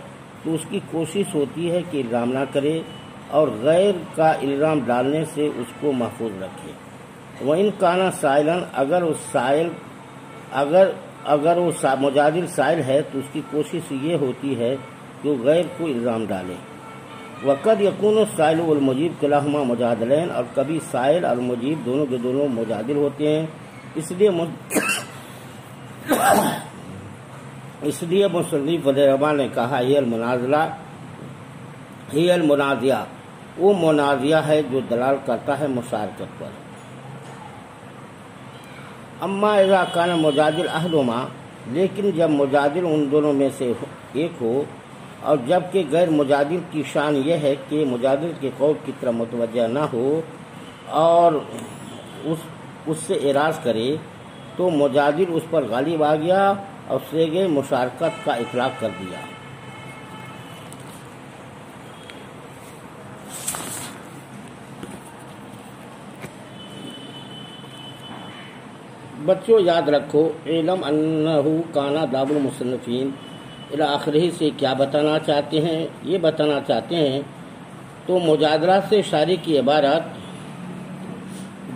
تو اس کی کوشش ہوتی ہے کہ الزام نہ کرے اور غیر کا الزام ڈالنے سے اس کو محفوظ رکھے۔ وإن کان سائلا، اگر وہ مجادل سائل ہے تو اس کی کوشش یہ ہوتی ہے کہ وہ غیر کو الزام ڈالے۔ وقد یکون السائل والمجیب کلاہما مجادلین، اور کبھی سائل اور مجیب دونوں کے دونوں مجادل ہوتے ہیں، اس لیے مصنف رحمٰ نے کہا ہی المنازعہ، وہ منازعہ ہے جو دلال کرتا ہے مشارکت پر۔ اما اذا کان مجادل احدہما، لیکن جب مجادل ان دونوں میں سے ایک ہو، اور جبکہ غیر مجادل کی شان یہ ہے کہ مجادل کے قول کی طرف متوجہ نہ ہو اور اس سے اعراض کرے، تو مجادل اس پر غالب آ گیا اور صیغہ مشارکت کا اطلاق کر دیا۔ بچوں یاد رکھو، علم انہ کانا داب المصنفین الی آخرہ سے کیا بتانا چاہتے ہیں؟ یہ بتانا چاہتے ہیں تو مجادلہ سے شارح کی عبارت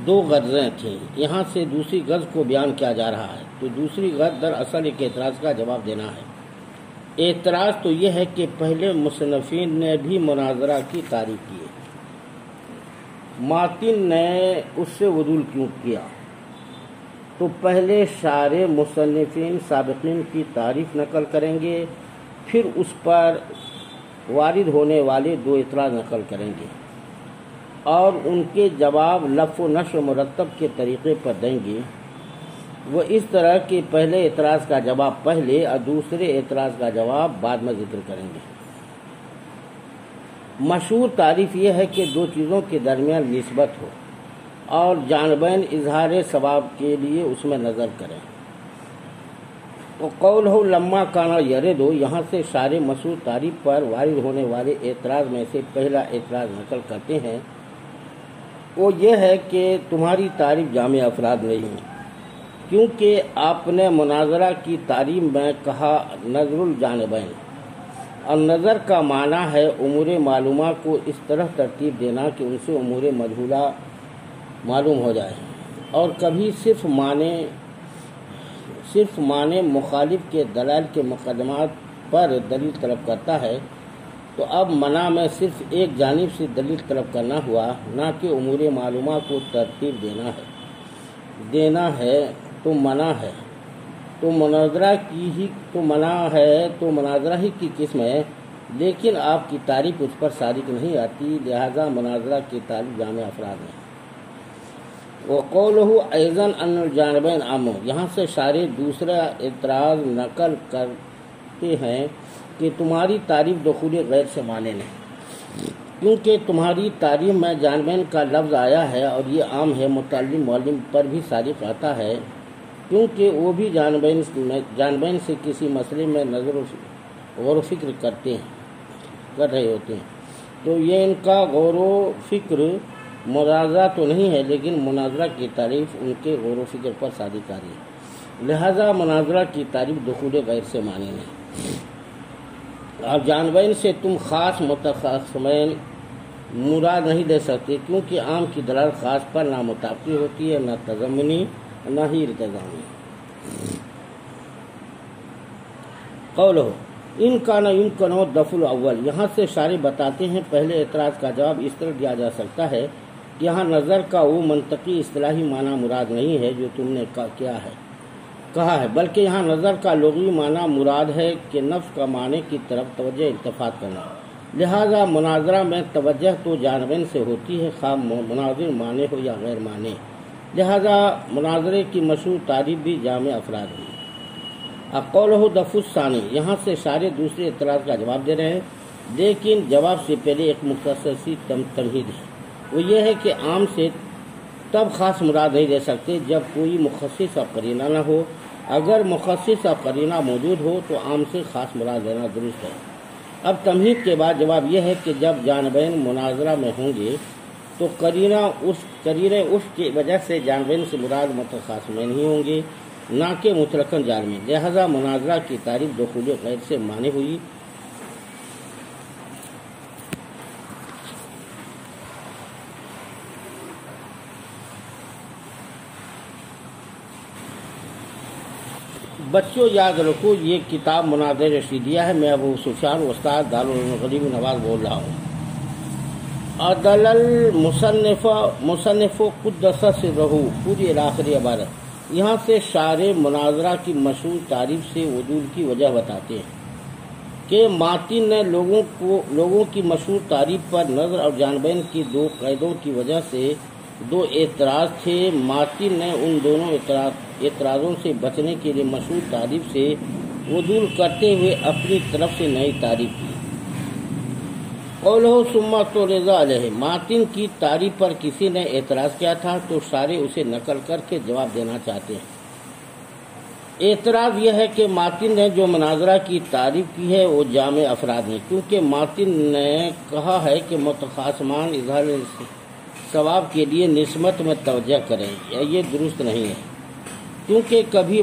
دو غرضیں تھیں، یہاں سے دوسری غرض کو بیان کیا جا رہا ہے۔ تو دوسری غرض دراصل ایک اعتراض کا جواب دینا ہے۔ اعتراض تو یہ ہے کہ پہلے مصنفین نے بھی مناظرہ کی تعریف کی، ماتن نے اس سے عدول کیوں کیا؟ تو پہلے شارح مصنفین سابقین کی تعریف نقل کریں گے، پھر اس پر وارد ہونے والے دو اعتراض نقل کریں گے اور ان کے جواب لف و نشر مرتب کے طریقے پر دیں گے۔ وہ اس طرح کہ پہلے اعتراض کا جواب پہلے اور دوسرے اعتراض کا جواب بعد میں ذکر کریں گے۔ مشہور تعریف یہ ہے کہ دو چیزوں کے درمیان نسبت ہو اور جانبین اظہار ثواب کے لیے اس میں نظر کریں۔ تو قول ہو لما کانا یرد ہو، یہاں سے شارح مشہور تعریف پر وارد ہونے والے اعتراض میں سے پہلا اعتراض نقل کرتے ہیں، وہ یہ ہے کہ تمہاری تعریف جامع افراد نہیں، کیونکہ آپ نے مناظرہ کی تعریف میں کہا نظر الجانبین، اور نظر کا معنی ہے امور معلومہ کو اس طرح ترتیب دینا کہ ان سے امور مجہولہ معلوم ہو جائے، اور کبھی صرف معنی مخالف کے دلائل کے مقدمات پر دلیل طلب کرتا ہے۔ تو اب منع میں صرف ایک جانب سے دلیل طلب کرنا ہوا، نہ کہ امور معلومہ کو ترتیب دینا ہے تو منع ہے، تو مناظرہ ہی کی قسم ہے، لیکن آپ کی تعریف اس پر صادق نہیں آتی، لہذا مناظرہ کی تعریف جامع افراد ہے۔ وقولہ ایضاً ان الجانبین عام، یہاں سے شارح دوسرا اعتراض نقل کرتے ہیں کہ تمہاری تعریف دخول غیر سے مانے نہیں، کیونکہ تمہاری تعریف میں جانبین کا لفظ آیا ہے اور یہ عام ہے، متعلم معلم پر بھی صادق آتا ہے، کیونکہ وہ بھی جان بین سے کسی مسئلے میں نظر و غور و فکر کر رہے ہوتے ہیں، تو یہ ان کا غور و فکر مناظرہ تو نہیں ہے، لیکن مناظرہ کی تعریف ان کے غور و فکر پر صادق آ رہی ہے، لہذا مناظرہ کی تعریف دخول غیر سے معنی نہیں۔ اب جان بین سے تم خاص متخاصمین مراد نہیں دے سکتے، کیونکہ عام کی دلالت خاص پر نہ مطابقی ہوتی ہے، نہ تضمنی نہ ہی التزامی۔ قولہ ان کا نہ یمکنو دفع الاول، یہاں سے شارح بتاتے ہیں پہلے اعتراض کا جواب اس طرح دیا جا سکتا ہے کہ یہاں نظر کا وہ منطقی اصطلاحی معنی مراد نہیں ہے جو تم نے کہا ہے، بلکہ یہاں نظر کا لغوی معنی مراد ہے کہ نفس کا معنی کی طرف توجہ التفات کرنا، لہذا مناظرہ میں توجہ تو جانبین سے ہوتی ہے، خواہ مناظر معنی ہو یا غیر معنی، لہذا مناظرے کی مشہور تعریف بھی جامع افراد ہوئی۔ قولہ دفع الثانی، یہاں سے شارح دوسرے اعتراض کا جواب دے رہے ہیں، لیکن جواب سے پہلے ایک مختصر سی تمہید ہے، وہ یہ ہے کہ عام سے تب خاص مراد نہیں دے سکتے جب کوئی مخصص اور قرینہ نہ ہو، اگر مخصص اور قرینہ موجود ہو تو عام سے خاص مراد دینا درست ہے۔ اب تمہید کے بعد جواب یہ ہے کہ جب جانبین مناظرہ میں ہوں گے تو قرینہ اس کی وجہ سے جانبین سے مراد متخاصمین ہی ہوں گے، نہ کہ مطلقاً جانبین، لہذا مناظرہ کی تعریف دخول غیر سے معنی ہوئی۔ بچوں یاد رکھو یہ کتاب مناظر رشیدیہ ہے، میں ابو سفیان استاد دارالعلوم غریب نواز بول رہا ہوں۔ عدل المصنف قدس سرہ، پوری آخری عبارت۔ یہاں سے شارح مناظرہ کی مشہور تعریف سے وجود کی وجہ بتاتے ہیں کہ ماتن نے لوگوں کی مشہور تعریف پر نظر اور جانبین کی دو قیدوں کی وجہ سے دو اعتراض تھے، ماتن نے ان دونوں اعتراضوں سے بچنے کے لیے مشہور تعریف سے وصول کرتے ہوئے اپنی طرف سے نئی تعریف کی۔ قولہ ثم اعترض علیہ، ماتن کی تعریف پر کسی نے اعتراض کیا تھا تو شارح اسے نقل کر کے جواب دینا چاہتے ہیں۔ اعتراض یہ ہے کہ ماتن نے جو مناظرہ کی تعریف کی ہے وہ جامع افراد نہیں، کیونکہ ماتن نے کہا ہے کہ متخاصمان اظہار ثواب کے لیے نسبت میں توجہ کریں، یہ درست نہیں ہے، کیونکہ کبھی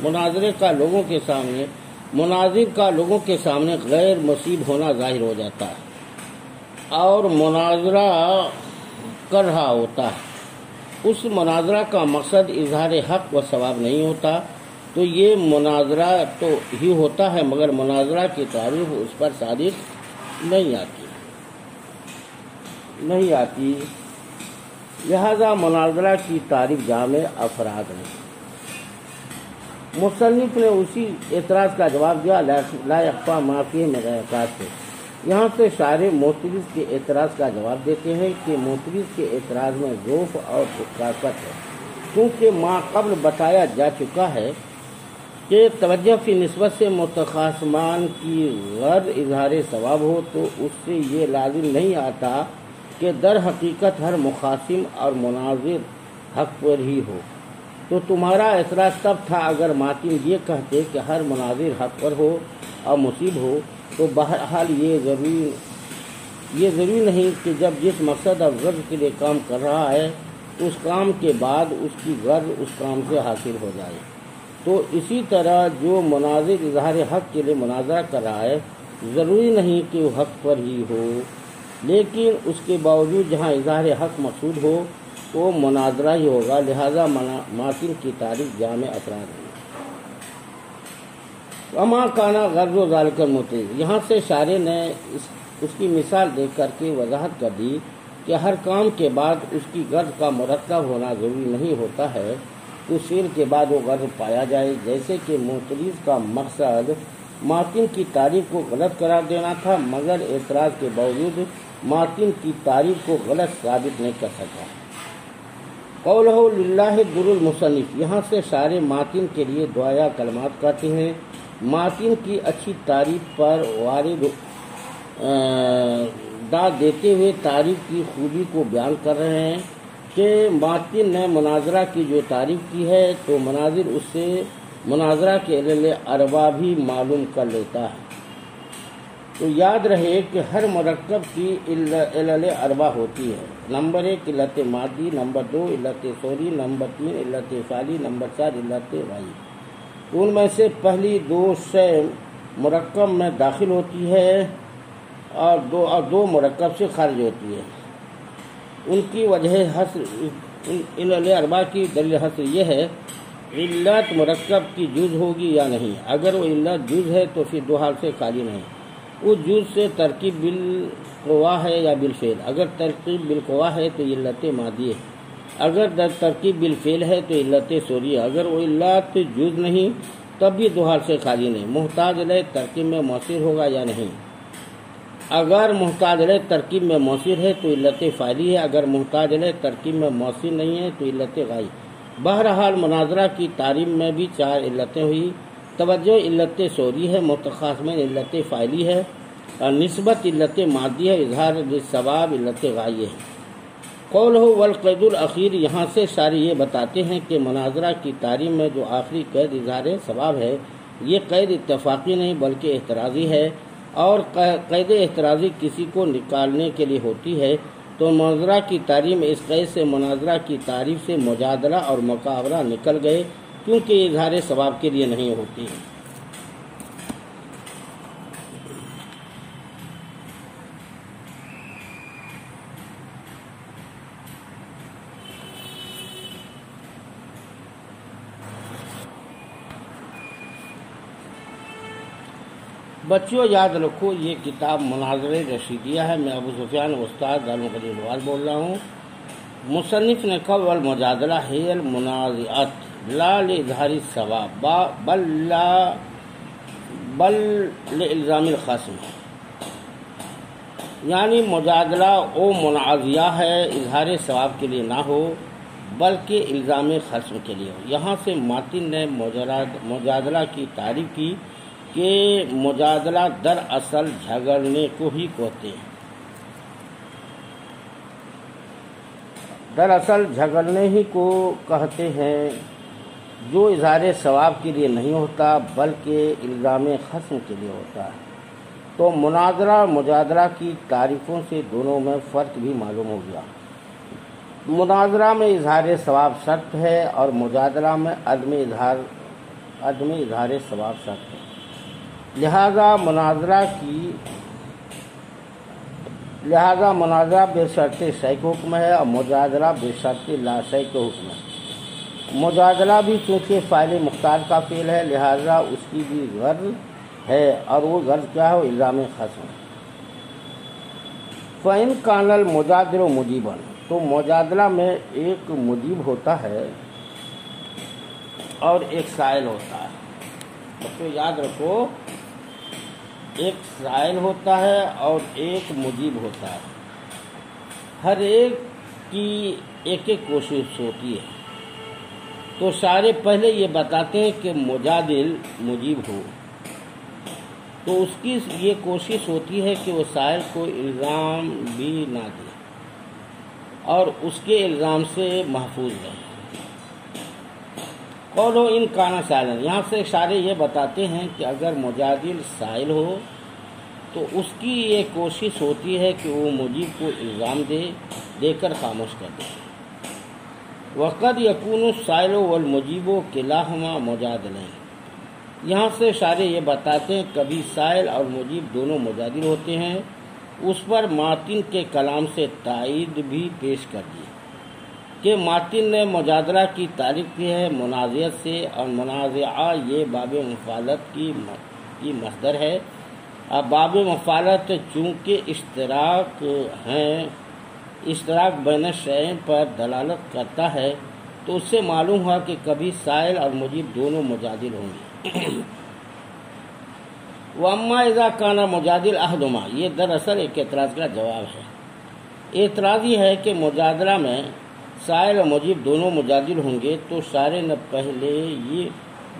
مناظر کا لوگوں کے سامنے غیر مصیب ہونا ظاہر ہو جاتا ہے اور مناظرہ کر رہا ہوتا ہے، اس مناظرہ کا مقصد اظہار حق و ثواب نہیں ہوتا، تو یہ مناظرہ تو ہی ہوتا ہے مگر مناظرہ کی تعریف اس پر صادق نہیں آتی، لہذا مناظرہ کی تعریف جامع افراد ہے۔ مصنف نے اسی اعتراض کا جواب دیا لا یخفی ما فیہ من اعتراض سے۔ یہاں سے شارح معترض کے اعتراض کا جواب دیتے ہیں کہ معترض کے اعتراض میں ضعف اور رکاکت ہے، کیونکہ ما قبل بتایا جا چکا ہے کہ توجہ کی نسبت سے متخاصمان کی غرض اظہار ثواب ہو تو اس سے یہ لازم نہیں آتا کہ در حقیقت ہر مخاصم اور مناظر حق پر ہی ہو، تو تمہارا اعتراض تب تھا اگر ماتن یہ کہتے کہ ہر مناظر حق پر ہو اور مصیب ہو، تو بہرحال یہ ضروری نہیں کہ جب جس مقصد اور غرض کے لیے کام کر رہا ہے اس کام کے بعد اس کی غرض اس کام سے حاصل ہو جائے، تو اسی طرح جو مناظر اظہار حق کے لیے مناظرہ کر رہا ہے ضروری نہیں کہ وہ حق پر ہی ہو، لیکن اس کے باوجود جہاں اظہار حق مقصود ہو وہ مناظرہ ہی ہوگا، لہذا ماتن کی تعریف جامع افراد ہے۔ وما کانا غرض و ذالک المعترض، یہاں سے شارح نے اس کی مثال دے کر کے وضاحت کر دی کہ ہر کام کے بعد اس کی غرض کا مرتب ہونا ضروری نہیں ہوتا ہے، اس فعل کے بعد وہ غرض پایا جائے، جیسے کہ معترض کا مقصد ماتن کی تعریف کو غلط قرار دینا تھا مگر اعتراض کے باوجود ماتن کی تعریف کو غلط ثابت نہیں کر سکا۔ قولہ للہ در المصنف، یہاں سے شارح ماتن کے لیے دعایا کلمات کہتے ہیں، ماتن کی اچھی تعریف پر وارد داد دیتے ہوئے تعریف کی خوبی کو بیان کر رہے ہیں، کہ ماتن نے مناظرہ کی جو تعریف کی ہے تو مناظر اس سے مناظرہ کے علل اربع بھی معلوم کر لیتا ہے۔ تو یاد رہے کہ ہر مرکب کی علل اربع ہوتی ہے۔ نمبر 1 علت مادی، نمبر 2 علت صوری، نمبر 3 علت فعلی، نمبر 4 علت غائی۔ ان میں سے پہلی 2 شے مرکب میں داخل ہوتی ہے اور دو مرکب سے خارج ہوتی ہے۔ ان کی وجہ حصر علل اربع کی دلیل حصر یہ ہے علت مرکب کی جز ہوگی یا نہیں۔ اگر وہ علت جز ہے تو پھر 2 حال سے خالی نہیں، اس جز سے ترکیب بالقوا ہے یا بالفعل۔ اگر ترکیب بالقوا ہے تو علت مادی ہے، اگر ترکیب بالفعل ہے تو علت صوری ہے۔ اگر وہ علت جز نہیں تب بھی 2 حال سے خالی نہیں۔ محتاج علیہ ترکیب میں مؤثر ہوگا یا نہیں۔ اگر محتاج علیہ ترکیب میں مؤثر ہے تو علت فاعلی ہے، اگر محتاج علیہ ترکیب میں مؤثر نہیں ہے تو علت غائی۔ بہرحال مناظرہ کی تعریف میں بھی 4 علتیں ہوئی۔ توجہ علت صوری ہے، متخاصمین علت فاعلی ہے، اور نسبت علت مادی ہے، اظہار ثواب علت غائی ہے۔ قولہ والقید الاخیر، یہاں سے شارح یہ بتاتے ہیں کہ مناظرہ کی تعریف میں جو آخری قید اظہار ثواب ہے یہ قید اتفاقی نہیں بلکہ احترازی ہے، اور قید احترازی کسی کو نکالنے کے لیے ہوتی ہے۔ تو مناظرہ کی تعریف میں اس قید سے مناظرہ کی تعریف سے مجادلہ اور مقابلہ نکل گئے، کیونکہ یہ اظہار ثواب کے لیے نہیں ہوتی ہے۔ بچیوں یاد رکھو یہ کتاب مناظر رشیدیہ ہے۔ میں ابو سفیان استاد دارالمعلم اقبال بول رہا ہوں۔ مصنف نے کہا والمجادلہ ہی المنازعۃ لا لاظہار الثواب بل لالزام الخصم، یعنی مجادلہ او منازعہ ہے اظہار ثواب کے لیے نہ ہو بلکہ الزام خصم کے لیے ہو۔ یہاں سے ماتن نے مجادلہ کی تعریف کی کہ مجادلہ دراصل جھگڑنے کو ہی کہتے ہیں، دراصل جھگڑنے ہی کو کہتے ہیں جو اظہار ثواب کے لیے نہیں ہوتا بلکہ الزام خصم کے لیے ہوتا ہے۔ تو مناظرہ اور مجادلہ کی تعریفوں سے دونوں میں فرق بھی معلوم ہو گیا۔ مناظرہ میں اظہار ثواب شرط ہے اور مجادلہ میں عدم اظہار ثواب شرط ہے۔ لہذا مناظرہ بے شرط شے کا حکم ہے اور مجادلہ بے شرط لا شے کا حکم ہے۔ مجادلہ بھی چونکہ فاعل مختار کا فعل ہے لہذا اس کی بھی غرض ہے، اور وہ غرض کیا ہو الزام خصم۔ فَإِنْ كَانَ الْمُجَادِلُ مُجِيبًا، تو مجادلہ میں ایک مجیب ہوتا ہے اور ایک سائل ہوتا ہے۔ تو یاد رکھو ایک سائل ہوتا ہے اور ایک مجیب ہوتا ہے، ہر ایک کی ایک ایک کوشش ہوتی ہے۔ تو شارح پہلے یہ بتاتے ہیں کہ مجادل مجیب ہو تو اس کی یہ کوشش ہوتی ہے کہ وہ سائل کو الزام بھی نہ دے اور اس کے الزام سے محفوظ رہے۔ قولو ان کانا سائلن، یہاں سے شارح یہ بتاتے ہیں کہ اگر مجادل سائل ہو تو اس کی یہ کوشش ہوتی ہے کہ وہ مجیب کو الزام دے کر خاموش کر دے۔ وقد یکون السائل والمجیب کلاہما مجادلین، یہاں سے شارح یہ بتاتے ہیں کبھی سائل اور مجیب دونوں مجادل ہوتے ہیں۔ اس پر ماتن کے کلام سے تائید بھی پیش کر دی کہ ماتن نے مجادلہ کی تعریف کی ہے منازعت سے، اور منازعہ یہ باب مفالت کی مصدر ہے۔ اب باب مفالت چونکہ اشتراک بین الشیئین پر دلالت کرتا ہے تو اس سے معلوم ہوا کہ کبھی سائل اور مجیب دونوں مجادل ہوں گے۔ وَأَمَّا إِذَا كَانَ مُجَادِلُ أَحَدُهُمَا، یہ دراصل ایک اعتراض کا جواب ہے۔ اعتراض یہ ہے کہ مجادلہ میں سائل اور مجیب دونوں مجادل ہوں گے تو شارح نے پہلے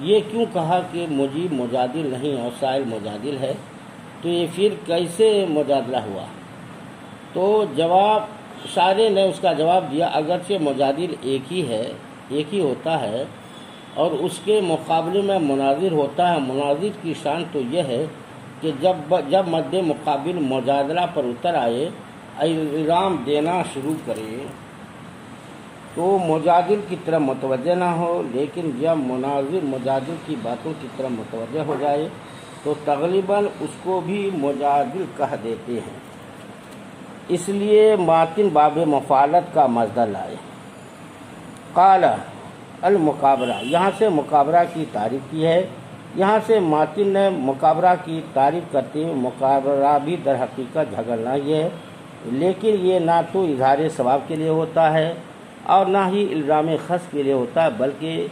یہ کیوں کہا کہ مجیب مجادل نہیں اور سائل مجادل ہے، تو یہ پھر کیسے مجادلہ ہوا؟ تو جواب شارح نے اس کا جواب دیا اگرچہ مجادل ایک ہی ہوتا ہے اور اس کے مقابلے میں مناظر ہوتا ہے، مناظر کی شان تو یہ ہے کہ جب مد مقابل مجادلہ پر اتر آئے، الزام دینا شروع کرے تو مجادل کی طرف متوجہ نہ ہو، لیکن جب مناظر مجادل کی باتوں کی طرف متوجہ ہو جائے تو تقریباً اس کو بھی مجادل کہہ دیتے ہیں۔ اس لیے ماتن باب مفعلت کا مصدر لائے۔ قال المقابرہ، یہاں سے مقابرہ کی تعریف کی ہے۔ یہاں سے ماتن نے مقابرہ کی تعریف کرتے ہوئے مقابرہ بھی در حقیقت جھگڑنا ہی ہے، لیکن یہ نہ تو اظہار ثواب کے لیے ہوتا ہے اور نہ ہی الزام خص کے لیے ہوتا ہے، بلکہ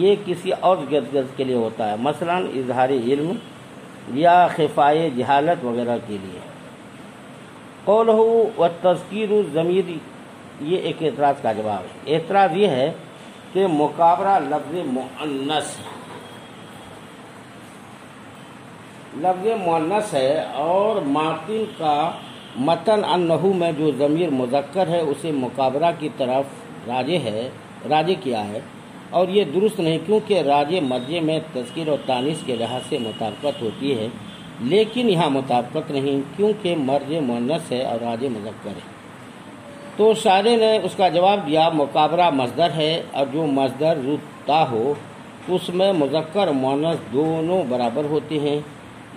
یہ کسی اور غرض کے لیے ہوتا ہے، مثلا اظہار علم یا خفائے جہالت وغیرہ کے لیے۔ قولہ والتذکیر الضمیر، یہ ایک اعتراض کا جواب ہے۔ اعتراض یہ ہے کہ مقابرہ لفظ مؤنث ہے اور ماتن کا متن انہو میں جو ضمیر مذکر ہے اسے مقابرہ کی طرف راجع کیا ہے، اور یہ درست نہیں، کیونکہ راجع مرجع میں تذکیر اور تانیث کے لحاظ سے مطابقت ہوتی ہے، لیکن یہاں مطابقت نہیں کیونکہ مرجع مؤنث ہے اور راجع مذکر ہے۔ تو شارح نے اس کا جواب دیا مقابرہ مصدر ہے، اور جو مصدر روتا ہو اس میں مذکر اور مؤنث دونوں برابر ہوتے ہیں،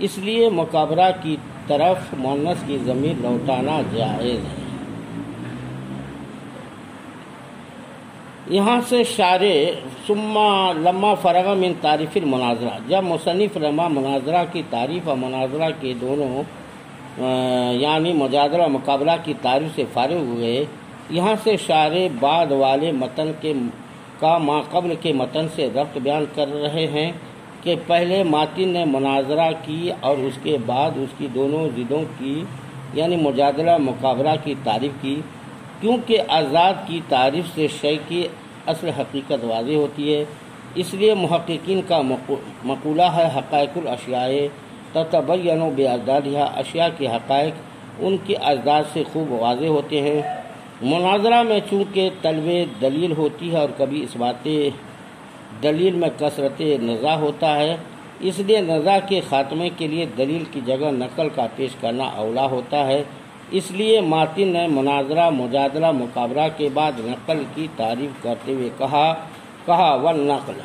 اس لیے مقابرہ کی طرف مؤنث کی ضمیر لوٹانا جائز ہے۔ یہاں سے شارح لما فرغ من تعریف المناظرہ، جب مصنف رحمہ مناظرہ کی تعریف اور مناظرہ کے دونوں یعنی مجادلہ و مقابلہ کی تعریف سے فارغ ہوئے، یہاں سے شارح بعد والے متن کا ما قبل کے متن سے ربط بیان کر رہے ہیں کہ پہلے ماتن نے مناظرہ کی اور اس کے بعد اس کی دونوں ضدوں کی یعنی مجادلہ مقابلہ کی تعریف کی، کیونکہ آزاد کی تعریف سے شے کی اصل حقیقت واضح ہوتی ہے۔ اس لیے محققین کا مقولہ ہے حقائق الاشیاء تتبین باضدادها، اشیاء کے حقائق ان کے اضداد سے خوب واضح ہوتے ہیں۔ مناظرہ میں چونکہ طلب دلیل ہوتی ہے اور کبھی اس بات دلیل میں کثرت نزاع ہوتا ہے، اس لیے نزاع کے خاتمے کے لیے دلیل کی جگہ نقل کا پیش کرنا اولا ہوتا ہے۔ اس لیے ماتن نے مناظرہ مجادلہ مقابلہ کے بعد نقل کی تعریف کرتے ہوئے کہا والنقل